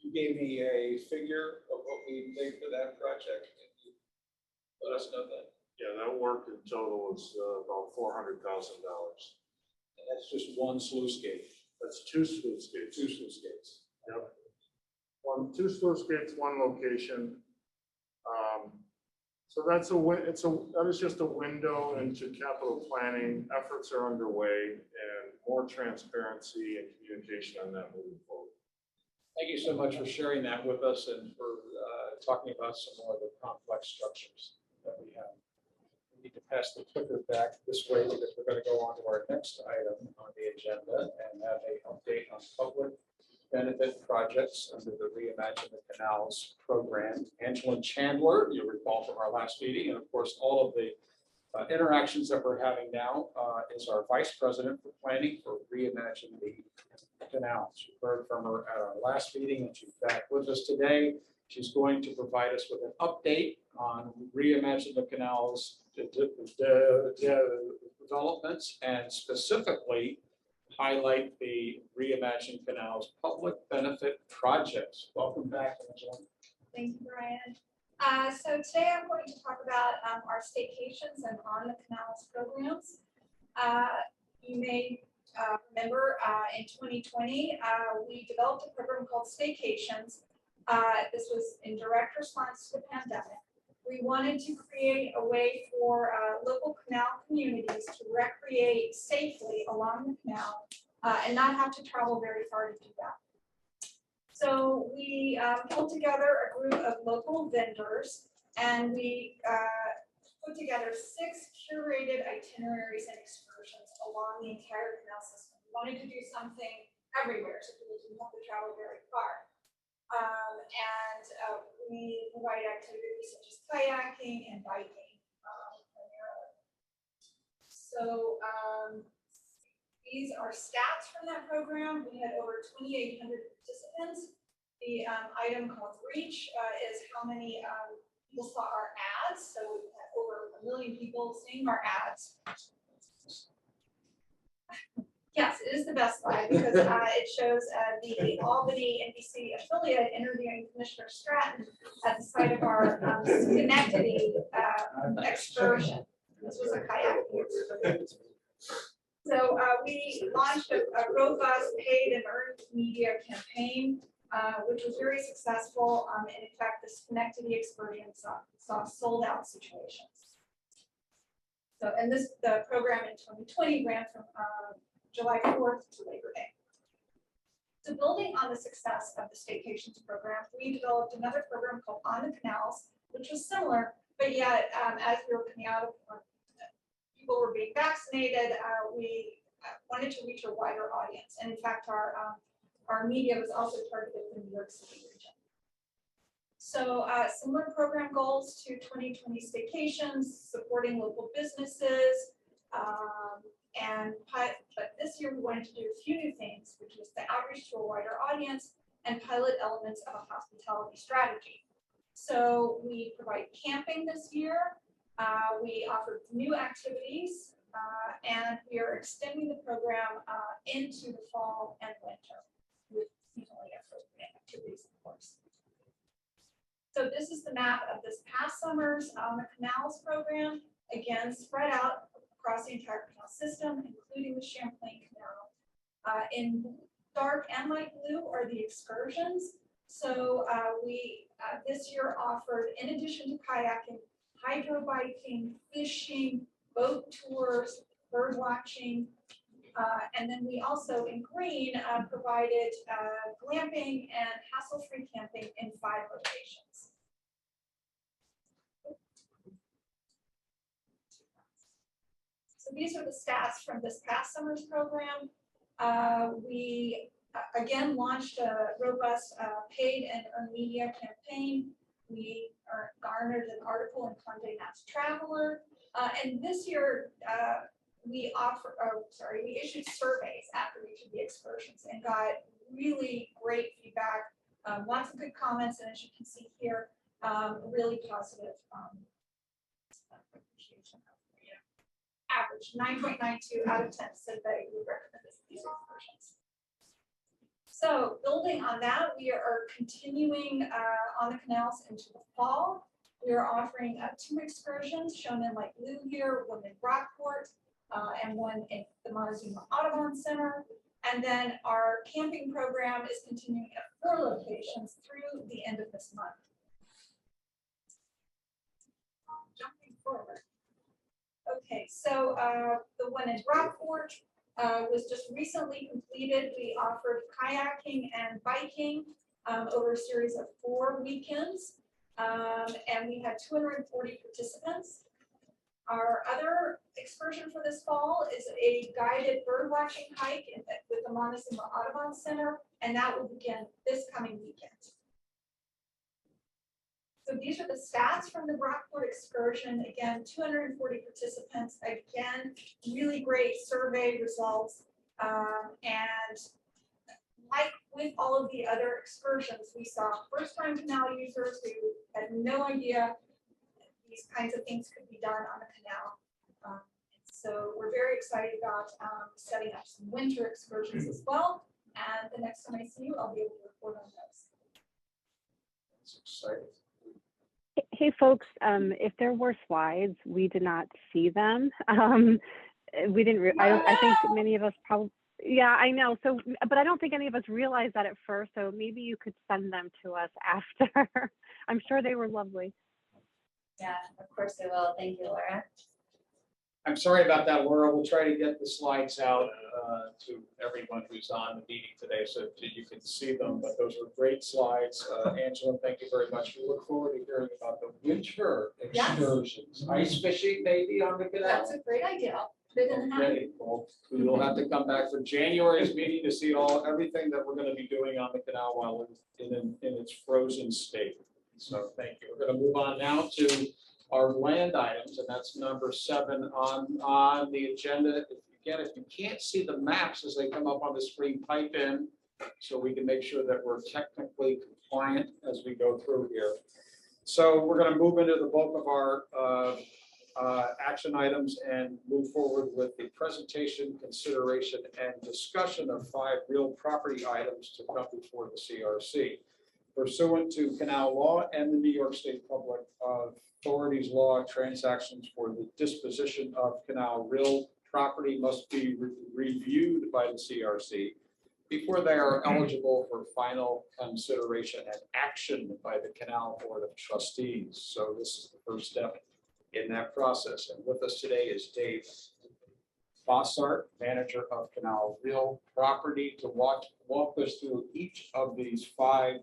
S1: You gave me a figure of what we paid for that project. Can you let us know that?
S4: Yeah, that work in total was about $400,000.
S1: And that's just one sluice gate.
S4: That's 2 sluice gates.
S1: 2 sluice gates.
S4: Yep. 2 sluice gates, 1 location. So that is just a window into capital planning. Efforts are underway and more transparency and communication on that moving forward.
S1: Thank you so much for sharing that with us and for talking about some more of the complex structures that we have. We need to pass the clicker back this way because we're going to go on to our next item on the agenda and have an update on public benefit projects under the Reimagine the Canals program. Angela Chandler, you recall from our last meeting, and of course, all of the interactions that we're having now is our Vice President for Planning for Reimagine the Canals. You heard from her at our last meeting, and she's back with us today. She's going to provide us with an update on Reimagine the Canals developments and specifically highlight the Reimagine Canals public benefit projects. Welcome back, Angela.
S3: Thank you, Brian. So today I'm going to talk about our staycations and on the canals programs. You may remember in 2020, we developed a program called Staycations. This was in direct response to the pandemic. We wanted to create a way for local canal communities to recreate safely along the canal and not have to travel very far to do that. So we pulled together a group of local vendors and we put together 6 curated itineraries and excursions along the entire canal system. We wanted to do something everywhere so people didn't have to travel very far. We provide activities such as kayaking and biking primarily. So these are stats from that program. We had over 2,800 participants. The item called reach is how many people saw our ads. So we had over 1 million people seeing our ads. Yes, it is the best slide because it shows the Albany NBC affiliate interviewing Commissioner Stratton at the site of our Schenectady excursion. This was a kayaking excursion. So we launched a robust paid and earned media campaign, which was very successful. And in fact, the Schenectady excursion saw sold out situations. So, and the program in 2020 ran from July 4th to Labor Day. So building on the success of the Staycations program, we developed another program called On the Canals, which was similar, but yet as we were coming out of, people were being vaccinated, we wanted to reach a wider audience. And in fact, our media was also targeted in the New York City region. So similar program goals to 2020 staycations, supporting local businesses. But this year we wanted to do a few new things, which was the outreach to a wider audience and pilot elements of a hospitality strategy. So we provide camping this year. We offered new activities, and we are extending the program into the fall and winter with seasonally appropriate activities, of course. So this is the map of this past summer's the Canals program, again spread out across the entire canal system, including the Champlain Canal. In dark and light blue are the excursions. So we this year offered, in addition to kayaking, hydro biking, fishing, boat tours, bird watching, and then we also in green provided glamping and hassle-free camping in 5 locations. So these are the stats from this past summer's program. We again launched a robust paid and earned media campaign. We garnered an article in Condé Nast Traveler, and this year we issued surveys after each of the excursions and got really great feedback, lots of good comments, and as you can see here, really positive average 9.92 out of 10 said they would recommend these excursions. So building on that, we are continuing on the canals into the fall. We are offering 2 excursions shown in light blue here, one in Rockport and one in the Montezuma Audubon Center. And then our camping program is continuing at 4 locations through the end of this month. Jumping forward. Okay, so the one in Rockport was just recently completed. We offered kayaking and biking over a series of 4 weekends, and we had 240 participants. Our other excursion for this fall is a guided bird watching hike with the Montezuma Audubon Center, and that will begin this coming weekend. So these are the stats from the Rockport excursion. Again, 240 participants. Again, really great survey results. And like with all of the other excursions, we saw first-time canal users who had no idea these kinds of things could be done on the canal. So we're very excited about setting up some winter excursions as well. And the next time I see you, I'll be able to report on those.
S1: That's exciting.
S16: Hey, folks, if there were slides, we did not see them. We didn't, I think many of us probably, yeah, I know. So, but I don't think any of us realized that at first. So maybe you could send them to us after. I'm sure they were lovely.
S3: Yeah, of course they will. Thank you, Laura.
S1: I'm sorry about that, Laura. We'll try to get the slides out to everyone who's on the meeting today so that you can see them, but those were great slides. Angela, thank you very much. We look forward to hearing about the winter excursions. Ice fishing maybe on the canal?
S3: That's a great idea. Put it in the hat.
S1: Okay, well, we will have to come back for January's meeting to see everything that we're going to be doing on the canal while in its frozen state. So thank you. We're going to move on now to our land items, and that's number 7 on the agenda. If you can't see the maps as they come up on the screen, type in so we can make sure that we're technically compliant as we go through here. So we're going to move into the bulk of our action items and move forward with the presentation, consideration, and discussion of 5 real property items to come before the CRC. Pursuant to Canal Law and the New York State Public Authorities Law, transactions for the disposition of canal real property must be reviewed by the CRC before they are eligible for final consideration and action by the Canal Board of Trustees. So this is the first step in that process. And with us today is Dave Bossart, manager of Canal Real Property, to walk us through each of these 5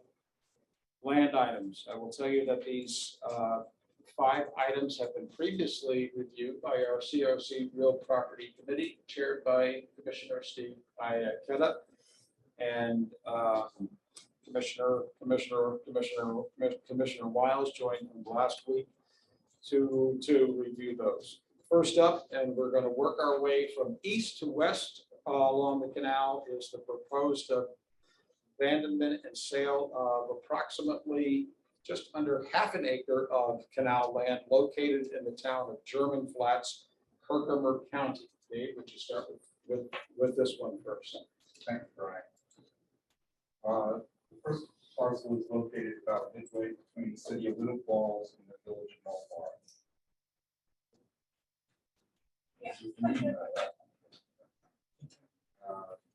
S1: land items. I will tell you that these 5 items have been previously reviewed by our CRC Real Property Committee, chaired by Commissioner Steve Iacetta. And Commissioner Wiles joined them last week to review those. First up, and we're going to work our way from east to west along the canal, is the proposed abandonment and sale of approximately just under half an acre of canal land located in the town of German Flats, Herkimer County. Dave, would you start with this one first?
S2: Thanks, Brian. The first parcel is located about midway between the city of Little Falls and the village of North Lawrence.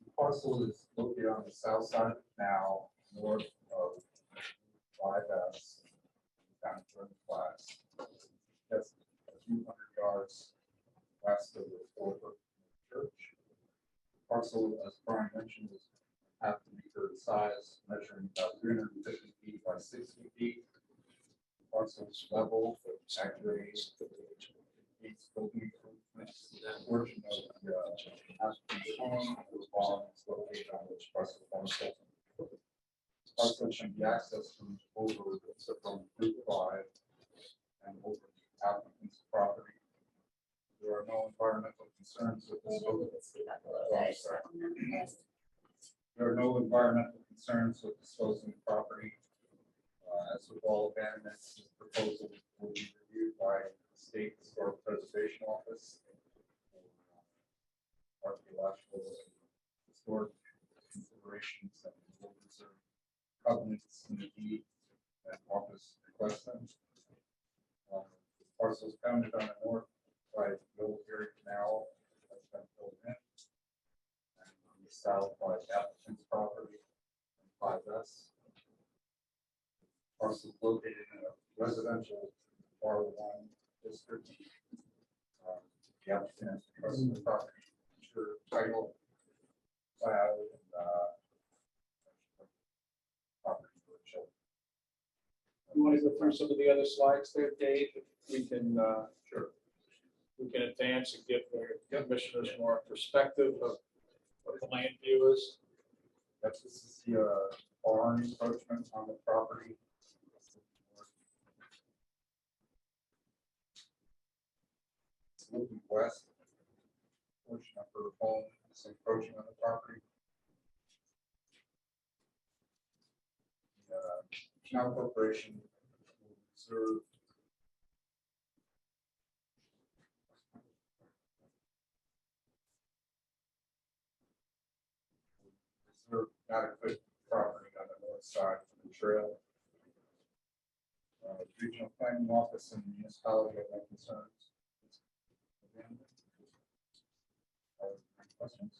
S2: The parcel is located on the south side of the canal, north of 5S, down to German Flats. That's a few hundred yards west of the Fort Church. Parcel, as Brian mentioned, is half an acre in size, measuring about 350 feet by 60 feet. Parcel is level, but accurate. It's building improvements. That portion of the house is located on which parcel forms. Parcel can be accessed from over from Route 5 and over the applicant's property. There are no environmental concerns with this. There are no environmental concerns with disposing of property. As with all abandonments, this proposal will be reviewed by the State Historic Preservation Office, archaeological and historic considerations, and will reserve covenants in the deed and office request them. Parcels founded on the north by the military canal that's been filled in, and on the south by the applicant's property and 5S. Parcels located in a residential R1 district. The applicant has requested the property feature title, cloud, and property for children.
S1: You want to go through some of the other slides there, Dave? We can sure. We can advance and give the commissioners more perspective of what the land view is.
S2: This is the barn encroachment on the property. It's looking west. Portion of her home is encroaching on the property. The Canal Corporation will reserve adequate property on the north side of the trail. Regional Planning Office and the municipality have no concerns. Questions?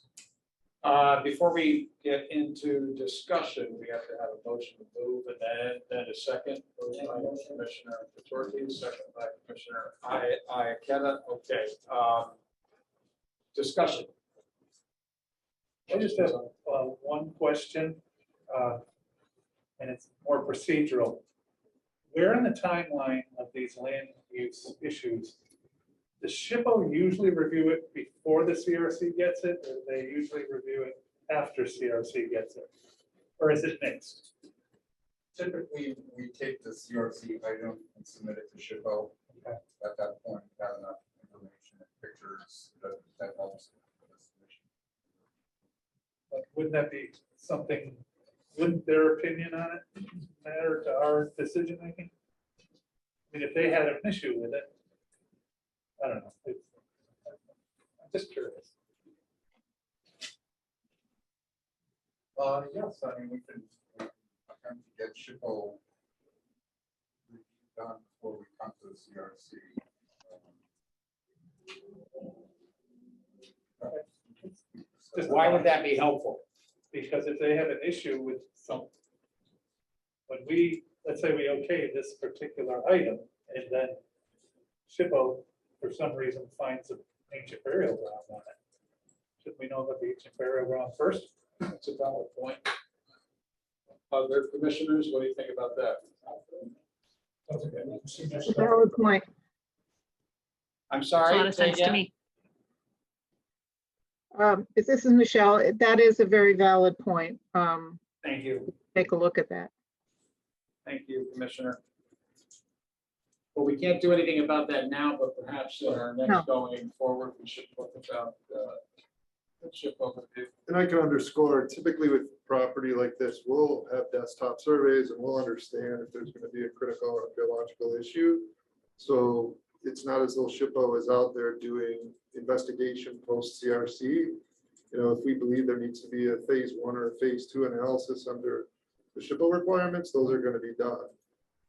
S1: Before we get into discussion, we have to have a motion to move and then a second. Moved by Commissioner Petorki, second by Commissioner Iacetta. Okay. Discussion.
S5: I just have one question, and it's more procedural. Where in the timeline of these land use issues, does SHPO usually review it before the CRC gets it, or they usually review it after CRC gets it? Or is it mixed?
S2: Typically, we take the CRC item and submit it to SHPO. Okay. At that point, we have enough information and pictures that helps with the submission.
S5: But wouldn't that be something, wouldn't their opinion on it matter to our decision making? I mean, if they had an issue with it, I don't know. I'm just curious.
S2: Yes, I mean, we can attempt to get SHPO done before we come to the CRC.
S1: Why would that be helpful?
S5: Because if they have an issue with something, when we, let's say we okay this particular item, and then SHPO, for some reason, finds an ancient burial ground on it, should we know about the ancient burial ground first?
S1: That's a valid point. Other commissioners, what do you think about that?
S10: That's a valid point.
S1: I'm sorry.
S12: Makes a lot of sense to me.
S10: This is Michelle. That is a very valid point.
S1: Thank you.
S10: take a look at that.
S1: Thank you, Commissioner. Well, we can't do anything about that now, but perhaps in our
S10: No.
S1: next going forward, we should look about the chip overview.
S9: And I can underscore, typically with property like this, we'll have desktop surveys and we'll understand if there's going to be a critical or biological issue. So it's not as though SHPO is out there doing investigation post CRC. You know, if we believe there needs to be a phase 1 or a phase 2 analysis under the SHPO requirements, those are going to be done.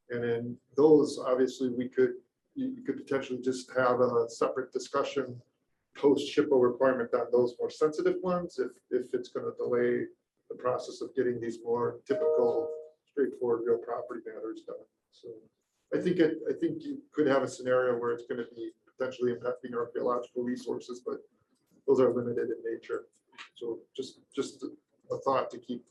S9: And then those, obviously, you could potentially just have a separate discussion post SHPO requirement on those more sensitive ones, if it's going to delay the process of getting these more typical, straightforward, real property matters done. So I think you could have a scenario where it's going to be potentially impacting archaeological resources, but those are limited in nature. So just a thought to keep.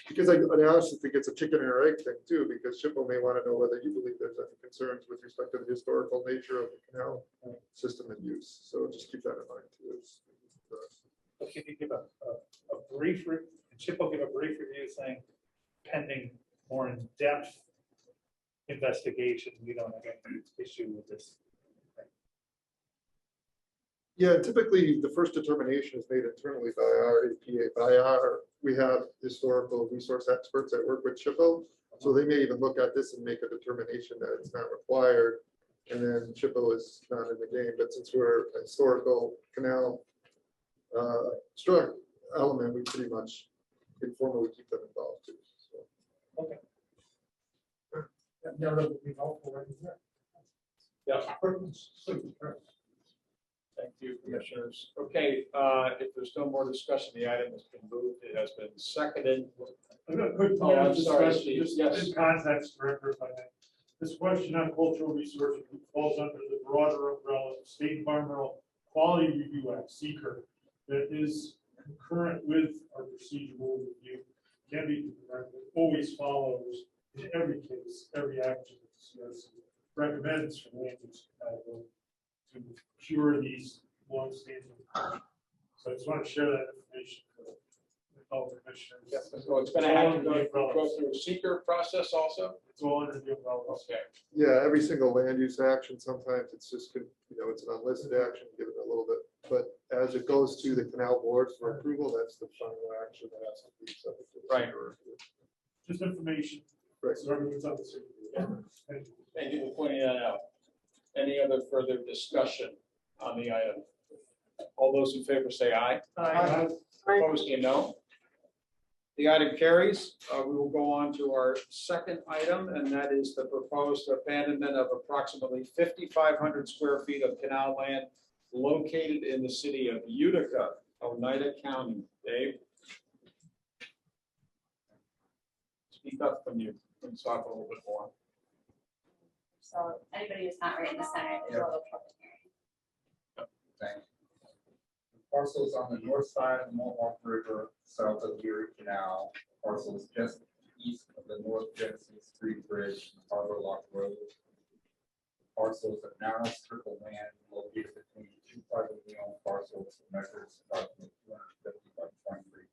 S9: Because I honestly think it's a chicken and egg thing too, because SHPO may want to know whether you believe there's any concerns with respect to the historical nature of the canal system and use. So just keep that in mind too.
S5: Can you give a brief, SHPO give a brief review saying pending more in-depth investigation, we don't have any issue with this?
S9: Yeah, typically the first determination is made internally by our APA, we have historical resource experts that work with SHPO. So they may even look at this and make a determination that it's not required. And then SHPO is not in the game, but since we're a historical canal struck element, we pretty much informally keep them involved too. So.
S5: Okay.
S1: Yeah. Thank you, Commissioners. Okay, if there's no more discussion, the item has been moved. It has been seconded.
S8: I've got a quick
S1: Oh,
S8: point
S1: I'm
S8: of
S1: sorry,
S8: discussion,
S1: Steve.
S8: just
S1: Yes.
S8: in context, Director, if I may. This question on cultural resources falls under the broader umbrella of State Environmental Quality Review Act, SECR, that is concurrent with our procedural review, can be always follows in every case, every action that the CRC recommends for land use compatibility to cure these long-standing. So I just want to share that information with all commissioners.
S1: Yes, so it's going to have to go through a seeker process also?
S8: It's all under the umbrella.
S1: Okay.
S9: Yeah, every single land use action, sometimes it's just, it's an unlisted action, give it a little bit. But as it goes to the canal board for approval, that's the final action that has to be subject to the
S1: Right.
S9: seeker review.
S8: Just information.
S9: Right.
S8: So everyone's on the same page. Thank you.
S1: Thank you for pointing that out. Any other further discussion on the item? All those in favor say aye.
S8: Aye.
S1: Opposed, say no. The item carries. We will go on to our second item, and that is the proposed abandonment of approximately 5,500 square feet of canal land located in the city of Utica, Oneida County. Dave? Speak up from you. Can talk a little bit more.
S3: So anybody who's not right in the center, there's a little trouble hearing.
S2: Thank you. Parcels on the north side of the Mohawk River, south of Erie Canal, parcels just east of the North Genesee Street Bridge, and Harbor Lock Road. Parcels of narrow strip of land located between two privately owned parcels measures approximately 250 by 23 feet.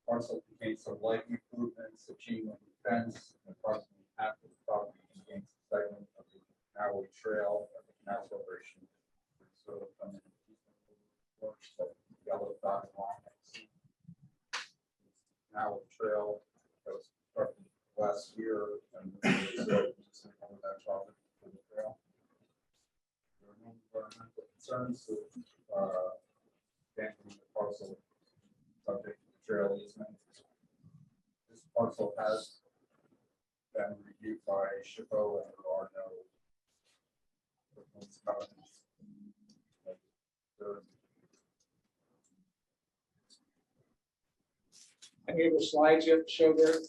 S2: Parcel contains some light improvements, a chain link fence, and approximately half of the property contains a segment of the Canal Trail of the Canal Corporation. So from the yellow dotted line, Canal Trail that was constructed last year and over that property for the trail. There are no environmental concerns with abandoning the parcel subject to the trail easement. This parcel has been reviewed by SHPO and there are no proposed covenants.
S1: Any of the slides you have to show there?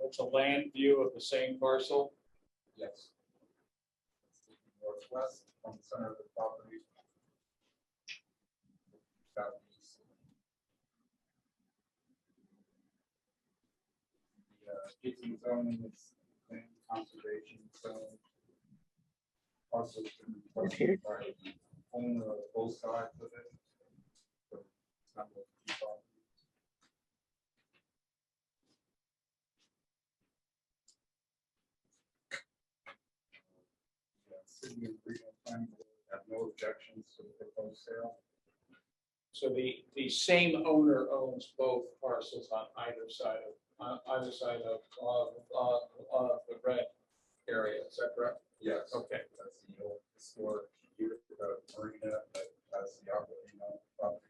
S1: That's a land view of the same parcel.
S2: Yes. Northwest from the center of the property. Southeast. The GT zoning is land conservation zone. Parcels can be by the owner of both sides of it. resemble the two properties. City and regional planning board have no objections to the proposed sale.
S1: So the same owner owns both parcels on either side of the red area, is that correct?
S2: Yes.
S1: Okay.
S2: That's the old historic unit, marina that has the Aquafina property.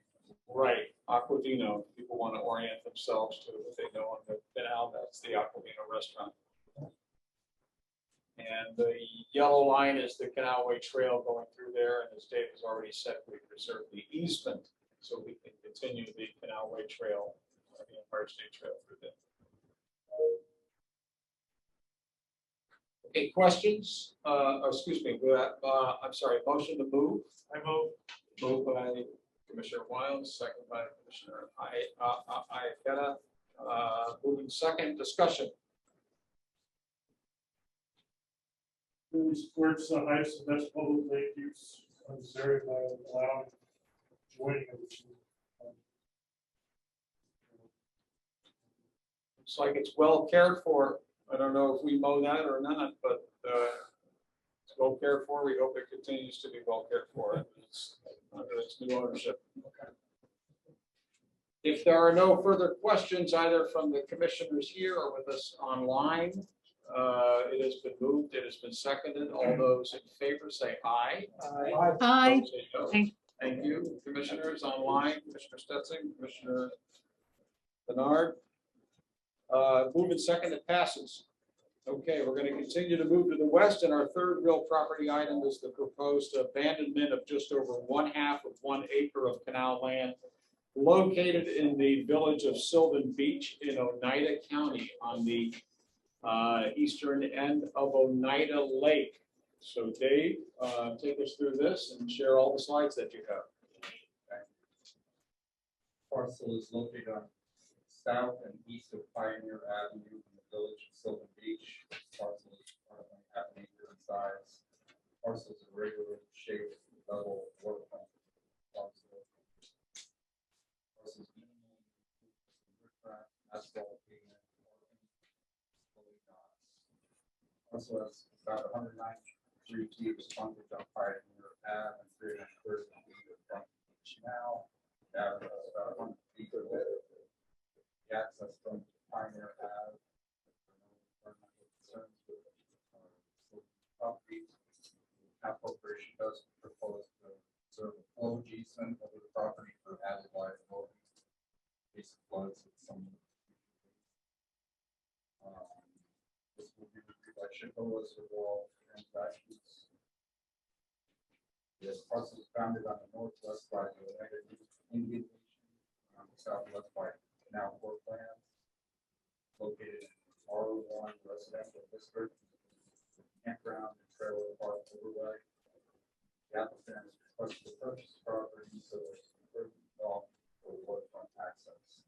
S1: Right, Aquavino, people want to orient themselves to what they know on the canal, that's the Aquavino restaurant. And the yellow line is the Canalway Trail going through there, and as Dave has already said, we reserve the easement so we can continue the Canalway Trail, the Empire State Trail through there. Okay, questions? Excuse me, I'm sorry, motion to move?
S8: I move.
S1: Moved by Commissioner Wiles, second by Commissioner Iacetta. Moving second, discussion.
S8: Who supports the highest and best public land use of this area by allowing joining of the two.
S1: Looks like it's well cared for. I don't know if we mow that or not, but it's well cared for. We hope it continues to be well cared for. It's under its new ownership. Okay. If there are no further questions, either from the commissioners here or with us online, it has been moved, it has been seconded. All those in favor say aye.
S19: Aye.
S11: Aye.
S1: Those say no. Thank you, commissioners online, Commissioner Stetson, Commissioner Bernard. Moving second, it passes. Okay, we're going to continue to move to the west, and our third real property item is the proposed abandonment of just over 1/2 of 1 acre of canal land located in the village of Sylvan Beach in Oneida County on the eastern end of Oneida Lake. So Dave, take us through this and share all the slides that you have.
S2: Parcel is located on south and east of Pioneer Avenue in the village of Sylvan Beach. Parcel is approximately 1/2 acre in size. Parcel is irregular shaped level waterfront parcel. Parcel is asphalt pavement. Also has about 193 feet of frontage on Pioneer Ave and 330 feet of frontage now. That is about 100 feet of the access from Pioneer Ave. Concerns with property. Canal Corporation does propose to serve a flow easement over the property for added liability. Case of floods and some. This will be reviewed by SHPO as with all transactions. This parcel is bounded on the northwest by the Oneida Indian Nation, on the southwest by Canal Corp lands, located in R1 residential district, campground and trailer park overlay. The applicant is requested to purchase property so there's involved for waterfront access.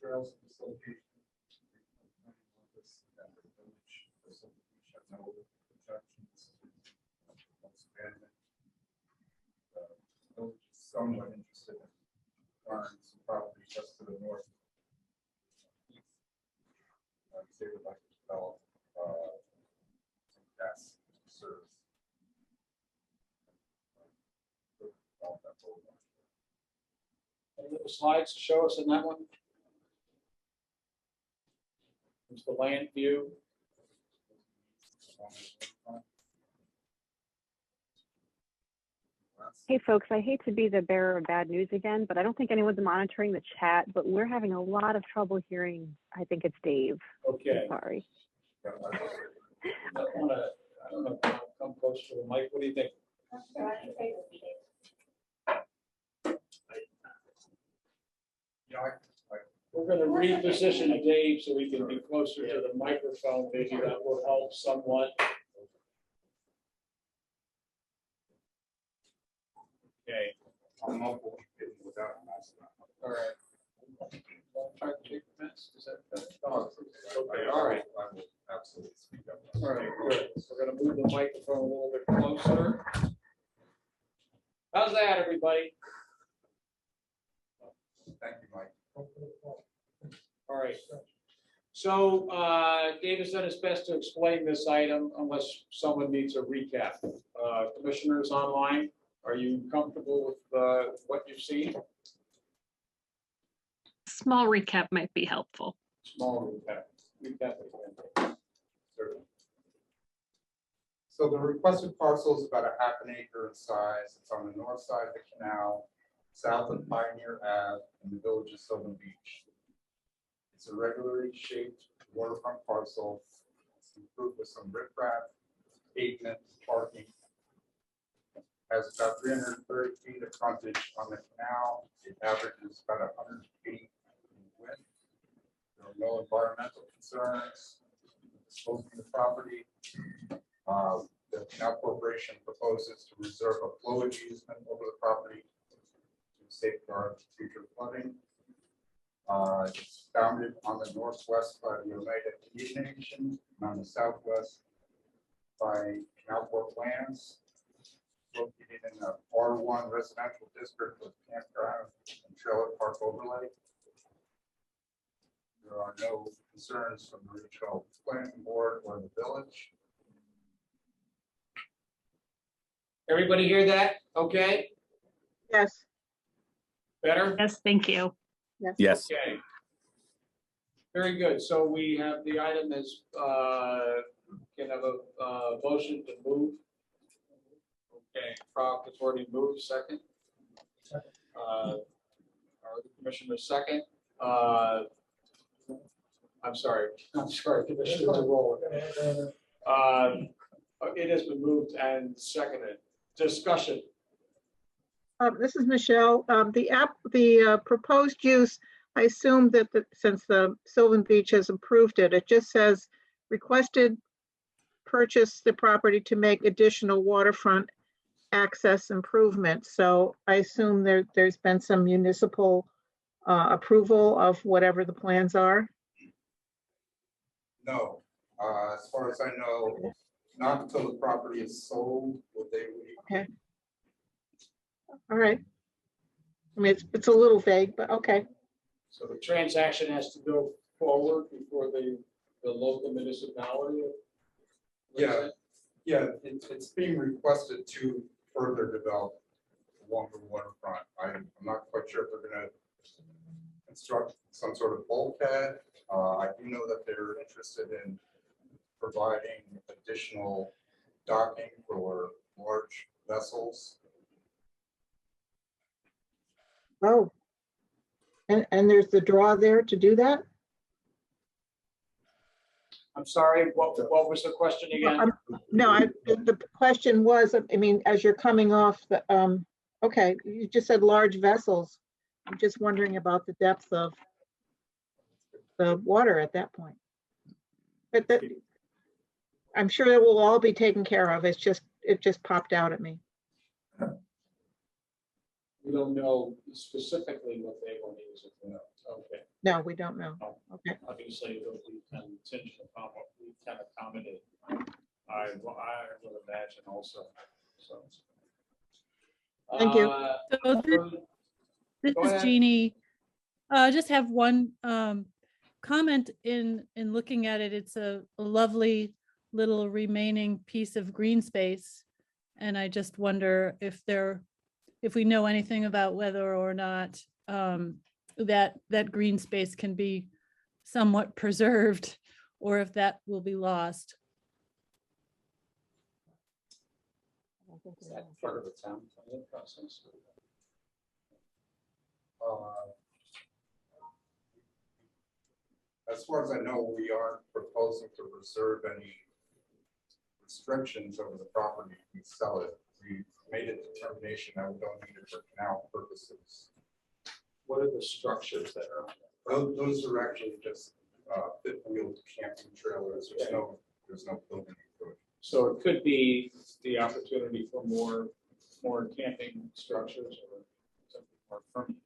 S2: Trails in this location. No objections. Village is somewhat interested in acquiring some property just to the north. They would like to develop some gas service.
S1: Any little slides to show us in that one? There's the land view.
S16: Hey, folks, I hate to be the bearer of bad news again, but I don't think anyone's monitoring the chat, but we're having a lot of trouble hearing. I think it's Dave.
S1: Okay.
S16: Sorry.
S1: I don't know, come close to the mic. What do you think? We're going to reposition Dave so we can be closer to the microphone. Maybe that will help somewhat. Okay.
S2: I'm not going to get without a mask.
S1: All right. Try to take the mask. Is that better? Oh, okay. All right.
S2: I will absolutely speak up.
S1: All right. Good. So we're going to move the microphone a little bit closer. How's that, everybody?
S2: Thank you, Mike.
S1: All right. So David's done his best to explain this item unless someone needs a recap. Commissioners online, are you comfortable with what you've seen?
S12: Small recap might be helpful.
S1: Small recap.
S2: Certainly. So the requested parcel is about a half an acre in size. It's on the north side of the canal, south of Pioneer Ave in the village of Sylvan Beach. It's a regularly shaped waterfront parcel. It's improved with some riprap, pavement, parking. Has about 330 feet of frontage on the canal. It averages about 100 feet in width. There are no environmental concerns. Disposing the property. The Canal Corporation proposes to reserve a flowage easement over the property to safeguard future flooding. It's bounded on the northwest by the Oneida Indian Nation and on the southwest by Canal Corp lands. Located in the R1 residential district with campground and trailer park overlay. There are no concerns from the regional planning board or the village.
S1: Everybody hear that? Okay.
S10: Yes.
S1: Better?
S12: Yes, thank you.
S14: Yes.
S1: Okay. Very good. So we have the item as can have a motion to move. Okay, Proc has already moved, second. Our commissioner second. I'm sorry, Commissioner DeRoll. It has been moved and seconded. Discussion.
S10: This is Michelle. The proposed use, I assume that since the Sylvan Beach has approved it, it just says requested purchase the property to make additional waterfront access improvements. So I assume there's been some municipal approval of whatever the plans are.
S2: No, as far as I know, not until the property is sold would they.
S10: Okay. All right. I mean, it's a little vague, but okay.
S1: So the transaction has to go forward before the local municipality?
S2: Yeah, it's being requested to further develop along the waterfront. I'm not quite sure if they're going to construct some sort of bulkhead. I do know that they're interested in providing additional docking for large vessels.
S10: Oh, and there's the draw there to do that?
S1: I'm sorry, what was the question again?
S10: The question was, I mean, as you're coming off the, okay, you just said large vessels. I'm just wondering about the depth of the water at that point. But I'm sure it will all be taken care of. It just popped out at me.
S1: We don't know specifically what they will use it for. Okay.
S10: No, we don't know. Okay.
S1: Obviously, it'll be contingent upon what we can accommodate. I would imagine also. So.
S10: Thank you.
S11: So this is Jeannie. Just have one comment in looking at it. It's a lovely little remaining piece of green space. And I just wonder if we know anything about whether or not that green space can be somewhat preserved or if that will be lost.
S1: Is that part of the town planning process?
S2: As far as I know, we aren't proposing to reserve any restrictions over the property if we sell it. We made a determination that we don't need it for canal purposes.
S1: What are the structures that are?
S2: Those are actually just fifth-wheel camping trailers. There's no building.
S1: So it could be the opportunity for more camping structures or something more permanent.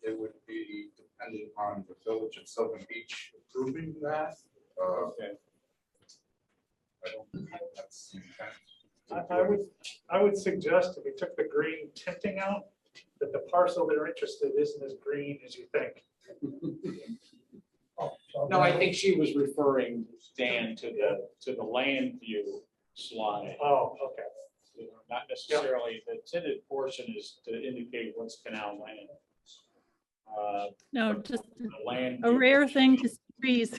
S2: It would be dependent on the village of Sylvan Beach approving that.
S1: Okay.
S2: I don't think that's the intent.
S5: I would suggest if we took the green tinting out that the parcel they're interested isn't as green as you think.
S1: No, I think she was referring, Dan, to the land view slide.
S5: Oh, okay.
S1: You know, not necessarily, the tinted portion is to indicate what's canal land.
S11: No,
S1: but
S11: just
S1: the land
S11: a
S1: view-
S11: rare thing to see trees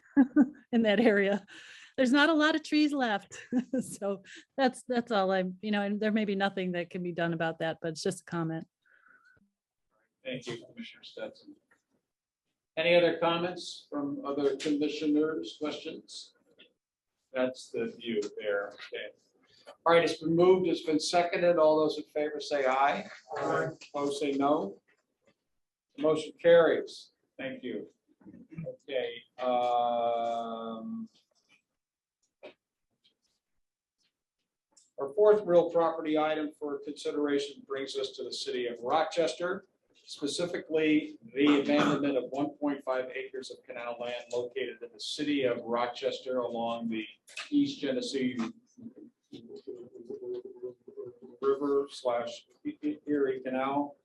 S11: in that area. There's not a lot of trees left. So that's all and there may be nothing that can be done about that, but it's just a comment.
S1: Thank you, Commissioner Stetson. Any other comments from other commissioners, questions? That's the view there. Okay. All right, it's been moved, it's been seconded. All those in favor say aye. Aye. Opposed say no. Motion carries. Thank you. Okay. Our fourth real property item for consideration brings us to the city of Rochester, specifically the abandonment of 1.5 acres of canal land located in the city of Rochester along the East Genesee River / Erie Canal.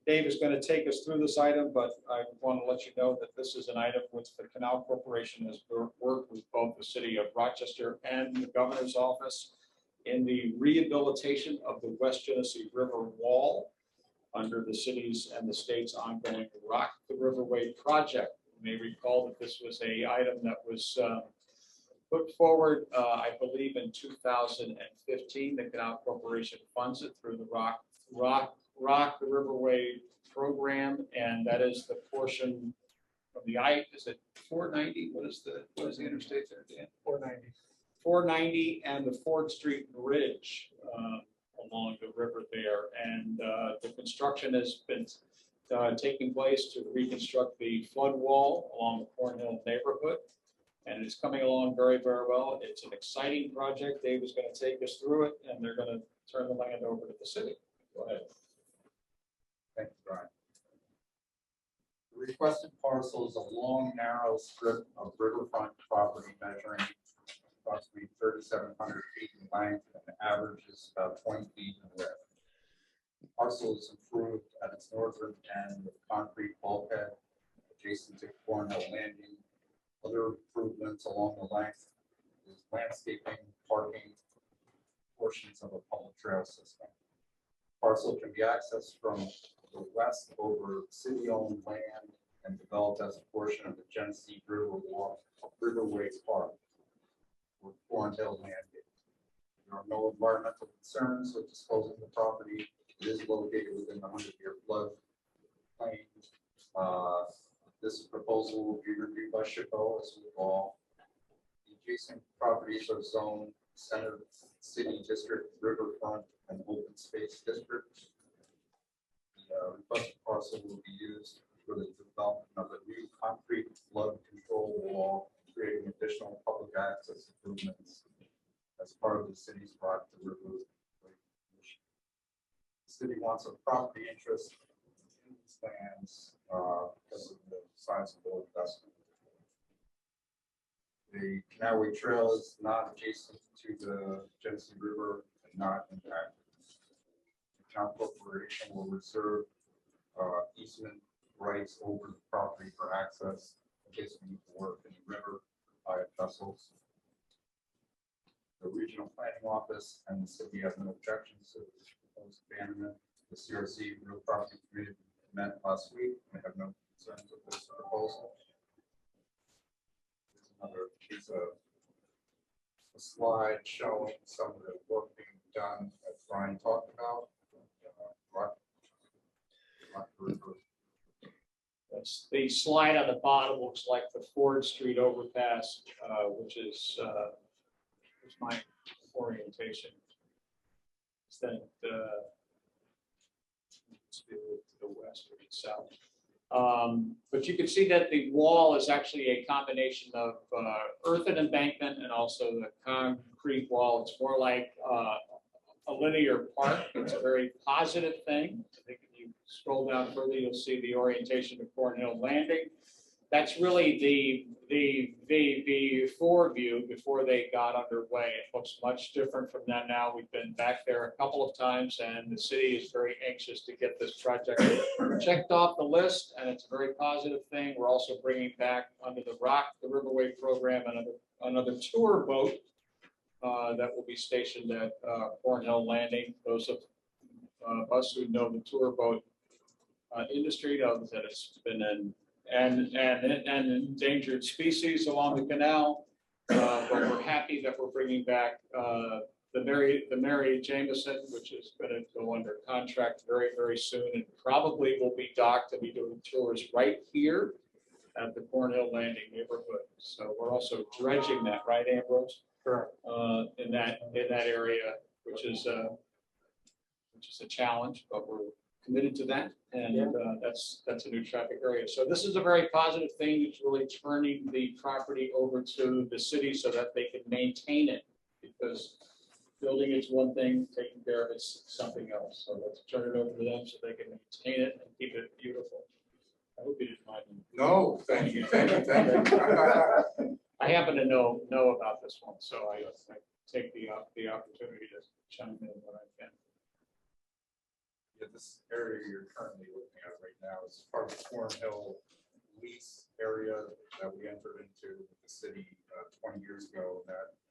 S1: Dave is going to take us through this item, but I want to let you know that this is an item which the Canal Corporation has worked with both the city of Rochester and the governor's office in the rehabilitation of the West Genesee River Wall under the city's and the state's ongoing Rock the Riverway project. You may recall that this was an item that was put forward, I believe, in 2015. The Canal Corporation funds it through the Rock the Riverway program, and that is the portion of the is it 490? What is the interstate there, Dan?
S5: 490.
S1: 490 and the Ford Street Bridge along the river there, and the construction has been taking place to reconstruct the flood wall along the Cornhill neighborhood, and it's coming along very, very well. It's an exciting project. Dave is going to take us through it, and they're going to turn the land over to the city. Go ahead.
S2: Thank you, Brian. The requested parcel is a long, narrow strip of riverfront property measuring approximately 3,700 feet in length and averages about 20 feet in width. The parcel is improved at its northern end with concrete bulkhead adjacent to Cornhill Landing. Other improvements along the length is landscaping, parking, portions of a public trail system. Parcel can be accessed from the west over city-owned land and developed as a portion of the Genesee Riverway Park or Cornhill Landing. There are no environmental concerns with disposing of the property. It is located within the 100-year flood plain. This proposal will be reviewed by SHPO as with all. The adjacent properties are zoned Center City District, Riverfront, and Open Space District. The requested parcel will be used for the development of a new concrete flood control wall, creating additional public access improvements as part of the city's Rock the River. The city wants a property interest in these lands because of the sizable investment. The Canalway Trail is not adjacent to the Genesee River and not impacted. The Canal Corporation will reserve easement rights over the property for access in case we need to work in the river by vessels. The Regional Planning Office and the city have no objections to the proposed abandonment. The CRC Real Property Committee met last week and have no concerns with this proposal. There's another piece of a slide showing some of the work being done that Brian talked about.
S1: That's the slide on the bottom looks like the Ford Street overpass, which is my orientation. It's then to the west or the south. But you can see that the wall is actually a combination of earthen embankment and also the concrete wall. It's more like a linear park. It's a very positive thing. I think if you scroll down further, you'll see the orientation of Cornhill Landing. That's really the before view, before they got underway. It looks much different from that now. We've been back there a couple of times, and the city is very anxious to get this project checked off the list, and it's a very positive thing. We're also bringing back under the ROC, the Riverway program, another tour boat that will be stationed at Cornhill Landing. Those of us who know the tour boat industry know that it's been an endangered species along the canal. But we're happy that we're bringing back the Mary Jameson, which is going to go under contract very, very soon, and probably will be docked and be doing tours right here at the Cornhill Landing neighborhood. So we're also dredging that, right, Ambrose?
S4: Sure.
S1: In that area, which is a challenge, but we're committed to that, and that's a new traffic area. So this is a very positive thing. It's really turning the property over to the city so that they can maintain it, because building is one thing, taking care of it's something else. So let's turn it over to them so they can maintain it and keep it beautiful. I hope you didn't mind.
S2: No, thank you, thank you, thank you.
S1: I happen to know about this one, so I take the opportunity to chime in when I can.
S2: Yeah, this area you're currently looking at right now is part of the Cornhill lease area that we entered into with the city 20 years ago.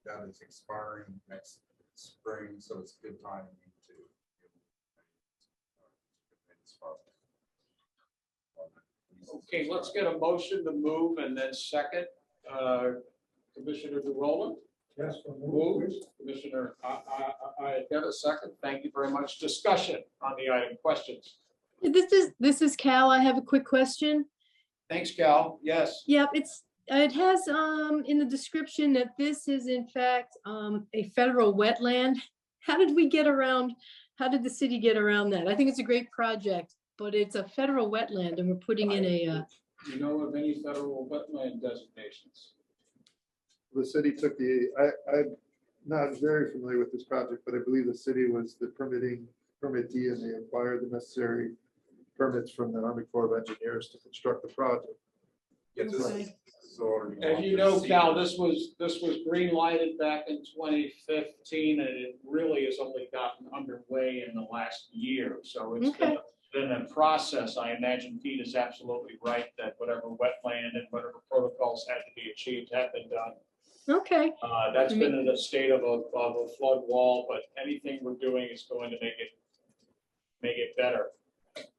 S2: That is expiring next spring, so it's a good time to
S1: Okay, let's get a motion to move and then second. Commissioner DeRoland?
S6: Yes.
S1: Moved. Commissioner, I get a second. Thank you very much. Discussion on the item. Questions?
S7: This is Cal. I have a quick question.
S1: Thanks, Cal. Yes.
S7: Yep, it has in the description that this is in fact a federal wetland. How did the city get around that? I think it's a great project, but it's a federal wetland and we're putting in a.
S1: Do you know of any federal wetland designations?
S9: The city took I'm not very familiar with this project, but I believe the city was the permittee, and they acquired the necessary permits from the Army Corps of Engineers to construct the project.
S1: As you know, Cal, this was green lighted back in 2015, and it really has only gotten underway in the last year. So it's been a process. I imagine Pete is absolutely right that whatever wetland and whatever protocols had to be achieved have been done.
S7: Okay.
S1: That's been in a state of a flood wall, but anything we're doing is going to make it better.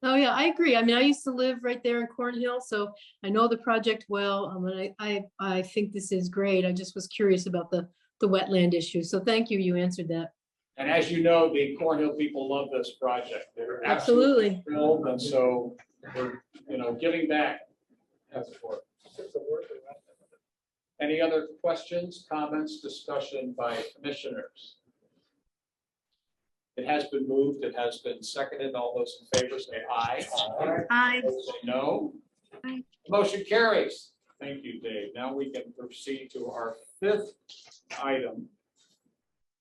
S7: Oh yeah, I agree. I mean, I used to live right there in Cornhill, so I know the project well. And I think this is great. I just was curious about the wetland issue. So thank you. You answered that.
S1: And as you know, the Cornhill people love this project. They're
S7: absolutely
S1: thrilled, and so we're giving back. Any other questions, comments, discussion by commissioners? It has been moved. It has been seconded. All those in favor say aye.
S7: Aye.
S1: Those say no.
S7: Aye.
S1: Motion carries. Thank you, Dave. Now we can proceed to our fifth item,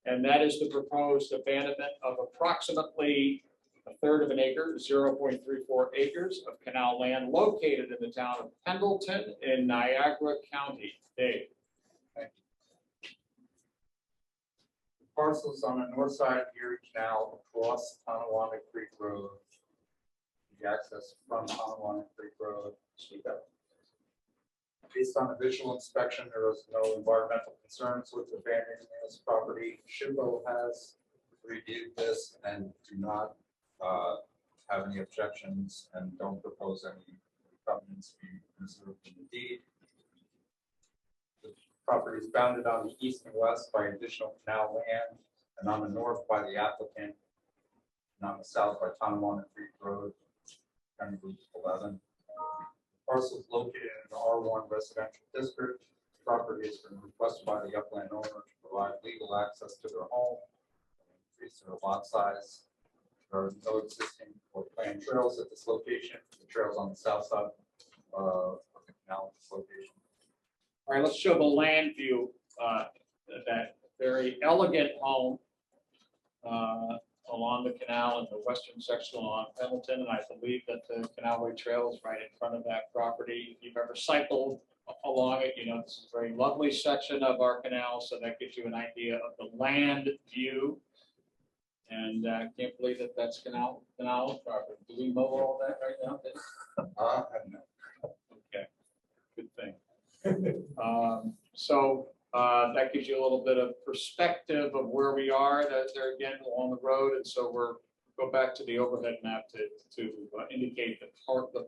S1: and that is the proposed abandonment of approximately a third of an acre, 0.34 acres of canal land located in the town of Pendleton in Niagara County. Dave.
S2: Parcels on the north side of Erie Canal across Tonawanda Creek Road. The access from Tonawanda Creek Road. Based on the visual inspection, there was no environmental concerns with abandoning this property. SHPO has reviewed this and do not have any objections and don't propose any covenants be reserved in the deed. The property is bounded on the east and west by additional canal land, and on the north by the applicant, and on the south by Tonawanda Creek Road, County Route 11. Parcel is located in the R1 residential district. The property has been requested by the upland owner to provide legal access to their home, increase their lot size. There are no existing or planned trails at this location. The trails on the south side of the canal at this location.
S1: All right, let's show the land view. That very elegant home along the canal and the western section along Pendleton. And I believe that the Canalway Trail is right in front of that property. If you've ever cycled along it, you know, this is a very lovely section of our canal. So that gives you an idea of the land view. And I can't believe that that's canal property. Do we mow all that right now?
S2: No.
S1: Okay, good thing. So that gives you a little bit of perspective of where we are. That they're again along the road, and so we're go back to the overhead map to indicate the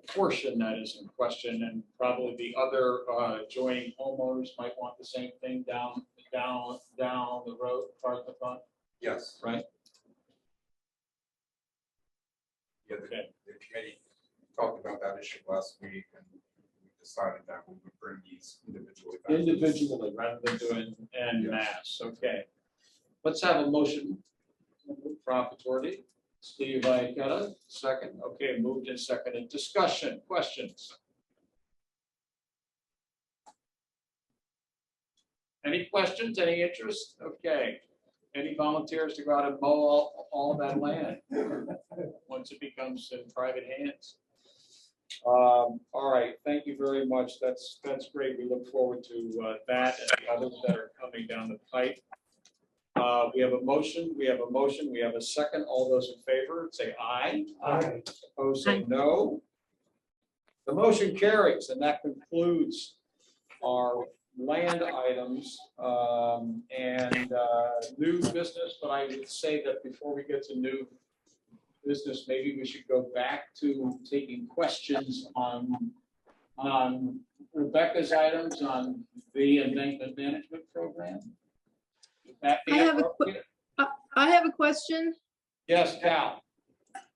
S1: portion that is in question, and probably the other adjoining homeowners might want the same thing down the road, part of the front.
S2: Yes.
S1: Right.
S2: Yeah, the committee talked about that issue last week, and we decided that we would bring these individually.
S1: Individually, rather than doing en masse. Okay. Let's have a motion. Property. Steve Iacetta, second. Okay, moved and seconded. Discussion, questions? Any questions, any interest? Okay. Any volunteers to go out and mow all of that land once it becomes in private hands? All right, thank you very much. That's great. We look forward to that and the others that are coming down the pipe. We have a motion. We have a second. All those in favor, say aye.
S8: Aye.
S1: Opposed, say no. The motion carries, and that concludes our land items and new business. But I would say that before we get to new business, maybe we should go back to taking questions on Rebecca's items on the embankment management program.
S7: I have a question.
S1: Yes, Cal.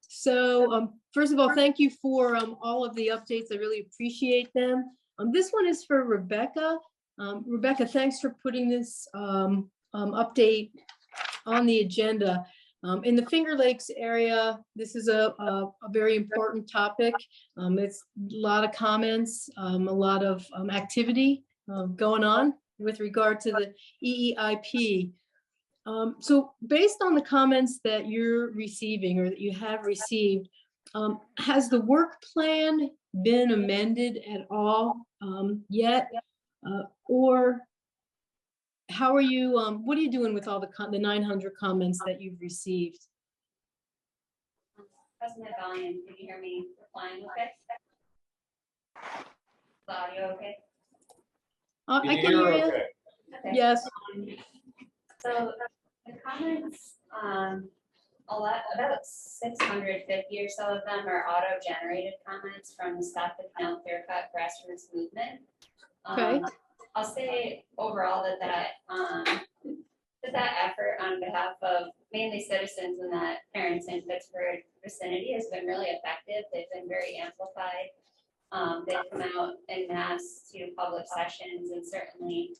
S7: So first of all, thank you for all of the updates. I really appreciate them. This one is for Rebecca. Rebecca, thanks for putting this update on the agenda. In the Finger Lakes area, this is a very important topic. It's a lot of comments, a lot of activity going on with regard to the EEIP. So based on the comments that you're receiving or that you have received, has the work plan been amended at all yet? Or how are you, what are you doing with all the 900 comments that you've received?
S3: President Valiant, can you hear me replying okay? The audio okay?
S7: I can hear you.
S3: Okay.
S7: Yes.
S3: So the comments, about 650 or so of them are auto-generated comments from the Stop the Canal Clearcut grassroots movement.
S7: Okay.
S3: I'll say overall that effort on behalf of mainly citizens in that Harrington, Pittsburgh vicinity has been really effective. They've been very amplified. They've come out en masse to public sessions, and certainly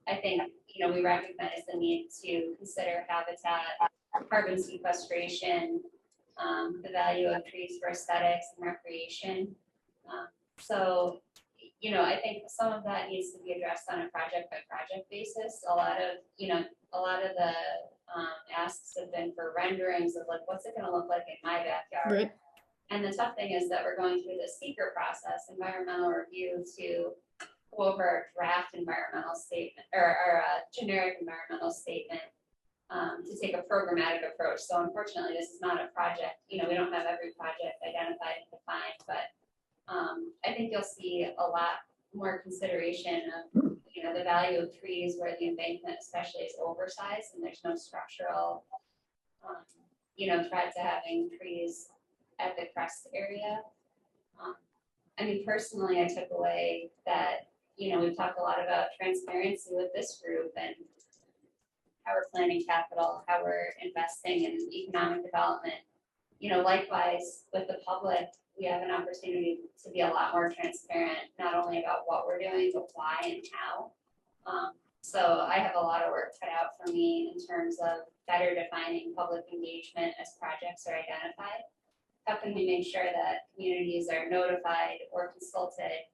S3: I think, you know, we recognize the need to consider habitat, carbon sequestration, the value of trees for aesthetics and recreation. So, you know, I think some of that needs to be addressed on a project by project basis. A lot of the asks have been for renderings of like, what's it going to look like in my backyard?
S7: Right.
S3: And the tough thing is that we're going through the seeker process, environmental review, to go over our draft environmental statement or our generic environmental statement to take a programmatic approach. So unfortunately, this is not a project. You know, we don't have every project identified and defined, but I think you'll see a lot more consideration of, you know, the value of trees where the embankment especially is oversized and there's no structural, you know, threat to having trees at the crest area. I mean, personally, I took away that, you know, we've talked a lot about transparency with this group and how we're planning capital, how we're investing in economic development. You know, likewise with the public, we have an opportunity to be a lot more transparent, not only about what we're doing, but why and how. So I have a lot of work cut out for me in terms of better defining public engagement as projects are identified. How can we make sure that communities are notified or consulted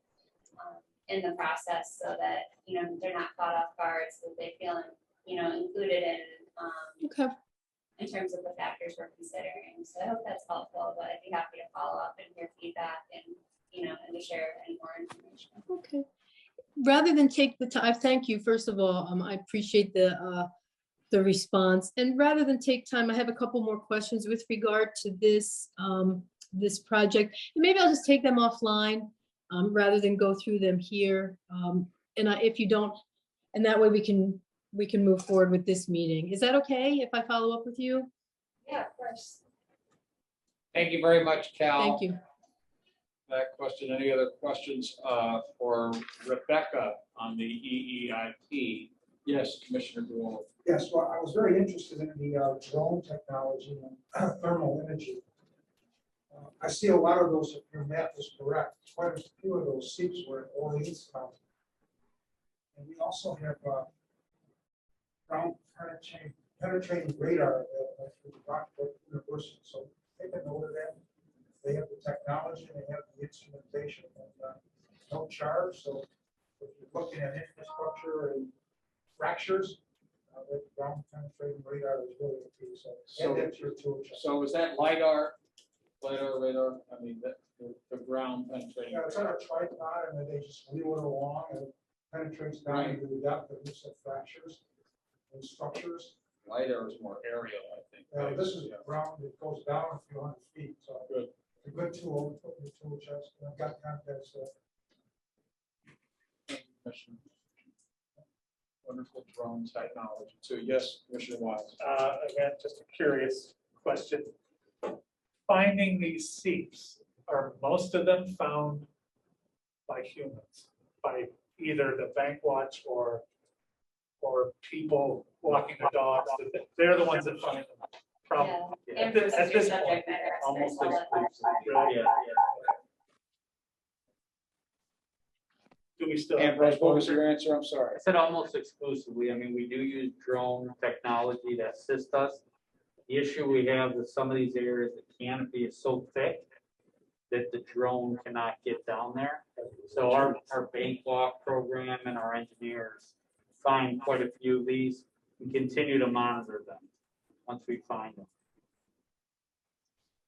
S3: in the process so that, you know, they're not caught off guard, so that they feel, you know, included in
S7: Okay.
S3: in terms of the factors we're considering. So I hope that's helpful, but I'd be happy to follow up and hear feedback and, and to share any more information.
S7: Okay. Rather than take the time, thank you, first of all, I appreciate the response. And rather than take time, I have a couple more questions with regard to this, this project. And maybe I'll just take them offline, rather than go through them here. If you don't, and that way we can move forward with this meeting. Is that okay if I follow up with you?
S3: Yeah, of course.
S1: Thank you very much, Cal.
S7: Thank you.
S1: That question. Any other questions for Rebecca on the EEIP? Yes, Commissioner Duval.
S6: Yes, well, I was very interested in the drone technology and thermal imaging. I see a lot of those, if your math is correct, quite a few of those seeps were in Orleans County. And we also have ground penetrating radar at Rockford University. So take a note of that. They have the technology, they have the instrumentation, and no charge. So if you're looking at infrastructure and fractures, the ground penetrating radar is really the key. So add that to your tool chest.
S1: So is that LiDAR, radar? I mean, the ground penetrating.
S6: Yeah, it's on a tripod, and then they just wheel it along, and it penetrates down
S1: Right.
S6: into the depth of looks at fractures and structures.
S1: LiDAR is more aerial, I think.
S6: This is ground, it goes down a few hundred feet, so
S1: Good.
S6: it's a good tool to put in your tool chest. And I've got contacts.
S1: Commissioner. Wonderful drone technology too. Yes, Commissioner Wise.
S5: Again, just a curious question. Finding these seeps, are most of them found by humans, by either the bank watch or people walking the dogs? They're the ones that find them. Probably.
S3: Yeah.
S5: At this point,
S3: Subject matter experts,
S5: almost
S3: I'll let them
S5: exclusively.
S3: know.
S5: Yeah. Do we still?
S1: Ambrose, what was your answer? I'm sorry.
S13: I said almost exclusively. I mean, we do use drone technology to assist us. The issue we have with some of these areas, the canopy is so thick that the drone cannot get down there. So our bank walk program and our engineers find quite a few of these and continue to monitor them once we find them.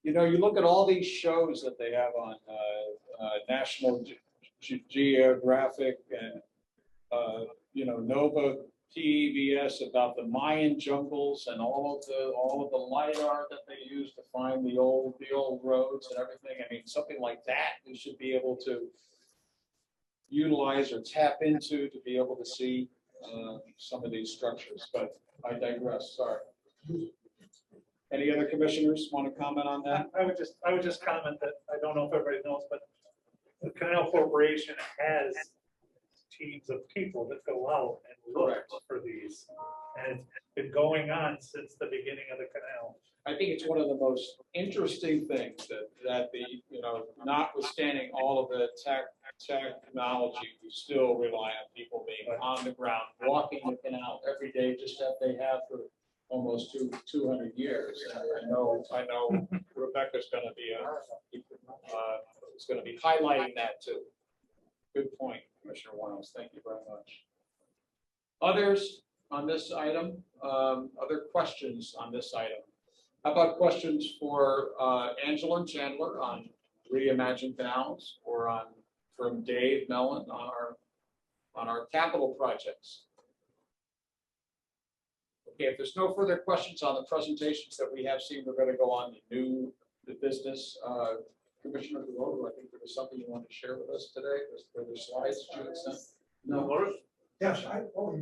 S1: You know, you look at all these shows that they have on National Geographic and Nova PBS about the Mayan jungles and all of the LiDAR that they use to find the old roads and everything. I mean, something like that we should be able to utilize or tap into to be able to see some of these structures. But I digress. Sorry. Any other commissioners want to comment on that?
S5: I would just comment that I don't know if everybody knows, but the Canal Corporation has teams of people that go out and look for these. And it's been going on since the beginning of the canal.
S1: I think it's one of the most interesting things that the, notwithstanding all of the technology, we still rely on people being on the ground, walking the canal every day, just as they have for almost 200 years. And I know Rebecca's going to be highlighting that too. Good point, Commissioner Wiles. Thank you very much. Others on this item? Other questions on this item? How about questions for Angela and Chandler on Reimagine Canals, or from Dave Mellon on our capital projects? Okay, if there's no further questions on the presentations that we have seen, we're going to go on to the business. Commissioner DeRoe, I think there was something you wanted to share with us today. Were there slides that you had sent? No.
S6: Yes, you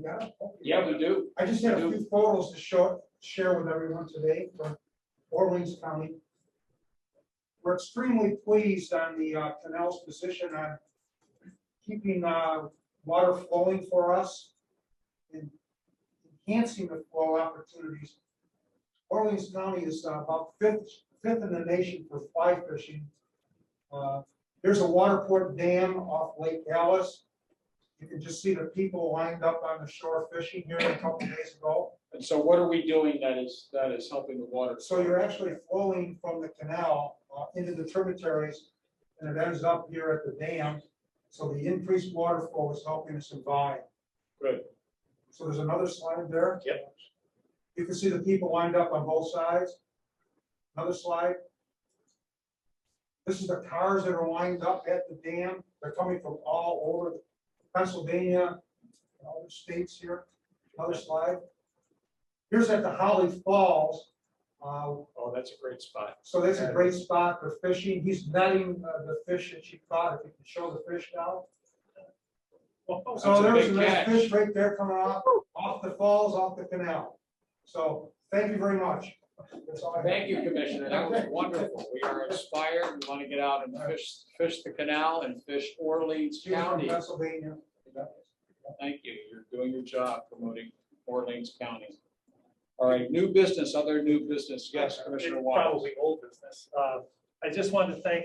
S6: got it? Okay.
S1: Yeah, we do.
S6: I just had a few photos to share with everyone today from Orleans County. We're extremely pleased on the canal's position on keeping water flowing for us and enhancing the flow opportunities. Orleans County is about fifth in the nation for fly fishing. There's a waterport dam off Lake Alice. You can just see the people lined up on the shore fishing here a couple of days ago.
S1: And so what are we doing that is helping the water?
S6: So you're actually flowing from the canal into the tributaries, and it ends up here at the dam. So the increased water flow is helping us survive.
S1: Good.
S6: So there's another slide there.
S1: Yep.
S6: You can see the people lined up on both sides. Another slide. This is the cars that are lined up at the dam. They're coming from all over Pennsylvania, and other states here. Another slide. Here's at the Holly Falls.
S1: Oh, that's a great spot.
S6: So that's a great spot for fishing. He's netting the fish that she caught. If you can show the fish now.
S1: That's
S6: So
S1: a
S6: there's
S1: big
S6: a nice
S1: catch.
S6: fish right there coming off the falls, off the canal. So thank you very much. That's all I have.
S1: Thank you, Commissioner. That was wonderful. We are inspired. We want to get out and fish the canal and fish Orleans
S6: She's from
S1: County.
S6: Pennsylvania.
S1: Thank you. You're doing your job promoting Orleans County. All right, new business, other new business. Yes, Commissioner Wallace.
S5: Probably old business. I just wanted to thank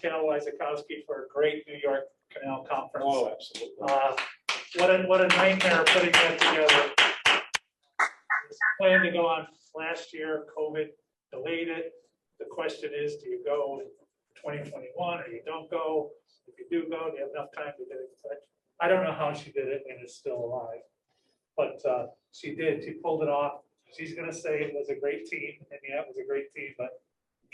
S5: Ken Wysakowski for a great New York Canal Conference.
S1: Oh, absolutely.
S5: What a nightmare putting that together. It was planned to go on last year, COVID delayed it. The question is, do you go in 2021 or you don't go? If you do go, do you have enough time to get it? I don't know how she did it and is still alive. But she did, she pulled it off. She's gonna say it was a great team, and yeah, it was a great team, but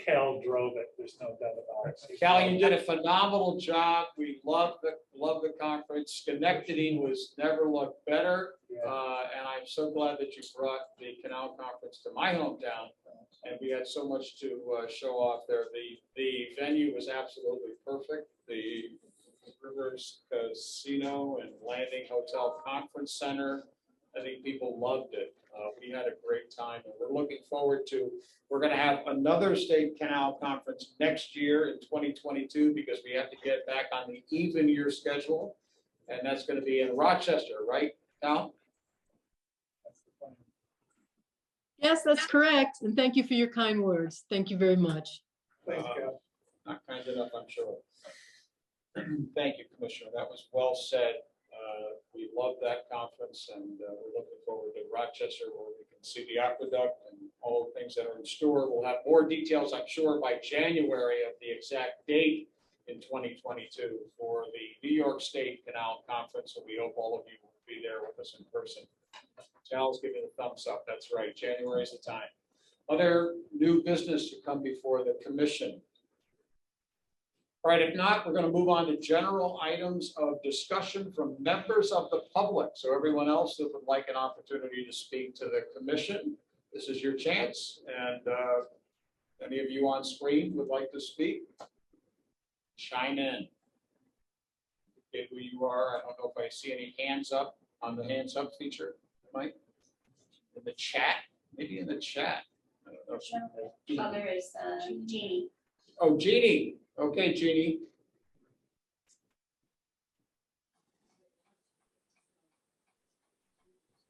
S5: Cal drove it, there's no doubt about it.
S1: Cal, you did a phenomenal job. We love the conference. Schenectady was never looked better. And I'm so glad that you brought the Canal Conference to my hometown. And we had so much to show off there. The venue was absolutely perfect. The Rivers Casino and Landing Hotel Conference Center, I think people loved it. We had a great time, and we're looking forward to, we're going to have another state canal conference next year in 2022 because we have to get back on the even year schedule. And that's going to be in Rochester, right, Cal?
S7: Yes, that's correct. And thank you for your kind words. Thank you very much.
S5: Thanks, Cal.
S1: Not kind enough, I'm sure. Thank you, Commissioner. That was well said. We love that conference, and we're looking forward to Rochester where we can see the aqueduct and all the things that are in store. We'll have more details, I'm sure, by January of the exact date in 2022 for the New York State Canal Conference. So we hope all of you will be there with us in person. Charles, give me the thumbs up. That's right. January is the time. Other new business to come before the commission. All right, if not, we're going to move on to general items of discussion from members of the public. So everyone else that would like an opportunity to speak to the commission, this is your chance. And any of you on screen would like to speak, chime in. If who you are, I don't know if I see any hands up on the hands up feature, Mike. In the chat, maybe in the chat. I don't know.
S3: Other is Jeannie.
S1: Oh, Jeannie. Okay, Jeannie.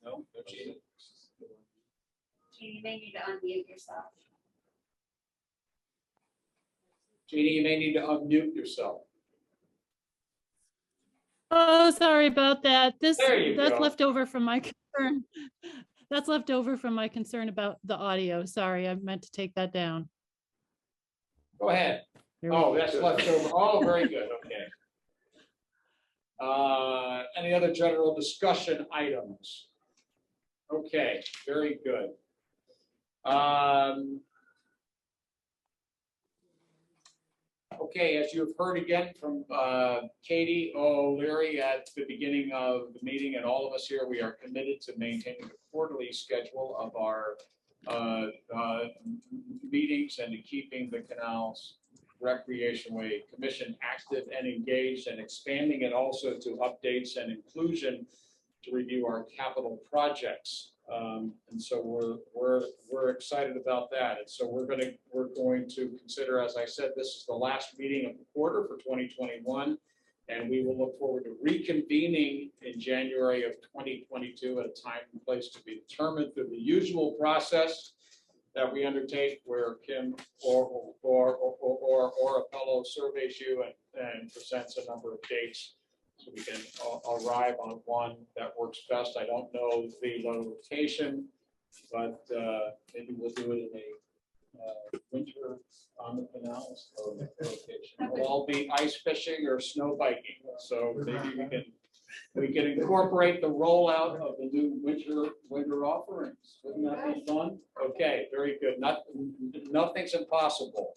S1: No, no, Jeannie.
S3: Jeannie, you may need to unmute yourself.
S1: Jeannie, you may need to unmute yourself.
S11: Oh, sorry about that. That's
S1: go.
S11: left over from my concern. That's left over from my concern about the audio. Sorry, I meant to take that down.
S1: Go ahead. Oh, that's left over. Oh, very good. Okay. Any other general discussion items? Okay, very good. Okay, as you've heard again from Katie O'Leary at the beginning of the meeting, and all of us here, we are committed to maintaining a quarterly schedule of our meetings and to keeping the Canal's Recreationway Commission active and engaged, and expanding it also to updates and inclusion to review our capital projects. And so we're excited about that. And so we're going to consider, as I said, this is the last meeting of the quarter for 2021, and we will look forward to reconvening in January of 2022 at a time and place to be determined through the usual process that we undertake, where Kim or a fellow surveys you and presents a number of dates, so we can arrive on one that works best. I don't know the location, but maybe we'll do it in a winter on the canals location. We'll all be ice fishing or snow biking, so maybe we can We can incorporate the rollout of the new winter offerings. Wouldn't that be fun? Okay, very good. Nothing's impossible.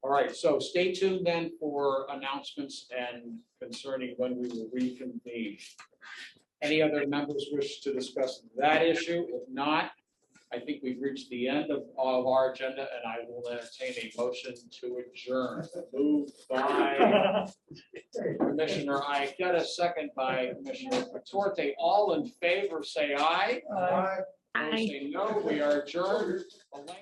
S1: All right, so stay tuned then for announcements and concerning when we will reconvene. Any other members wish to discuss that issue? If not, I think we've reached the end of our agenda, and I will entertain a motion to adjourn. Moved by Commissioner, I got a second by Commissioner Patorte. All in favor, say aye.
S6: Aye.
S1: Those say no. We are adjourned. Elaine?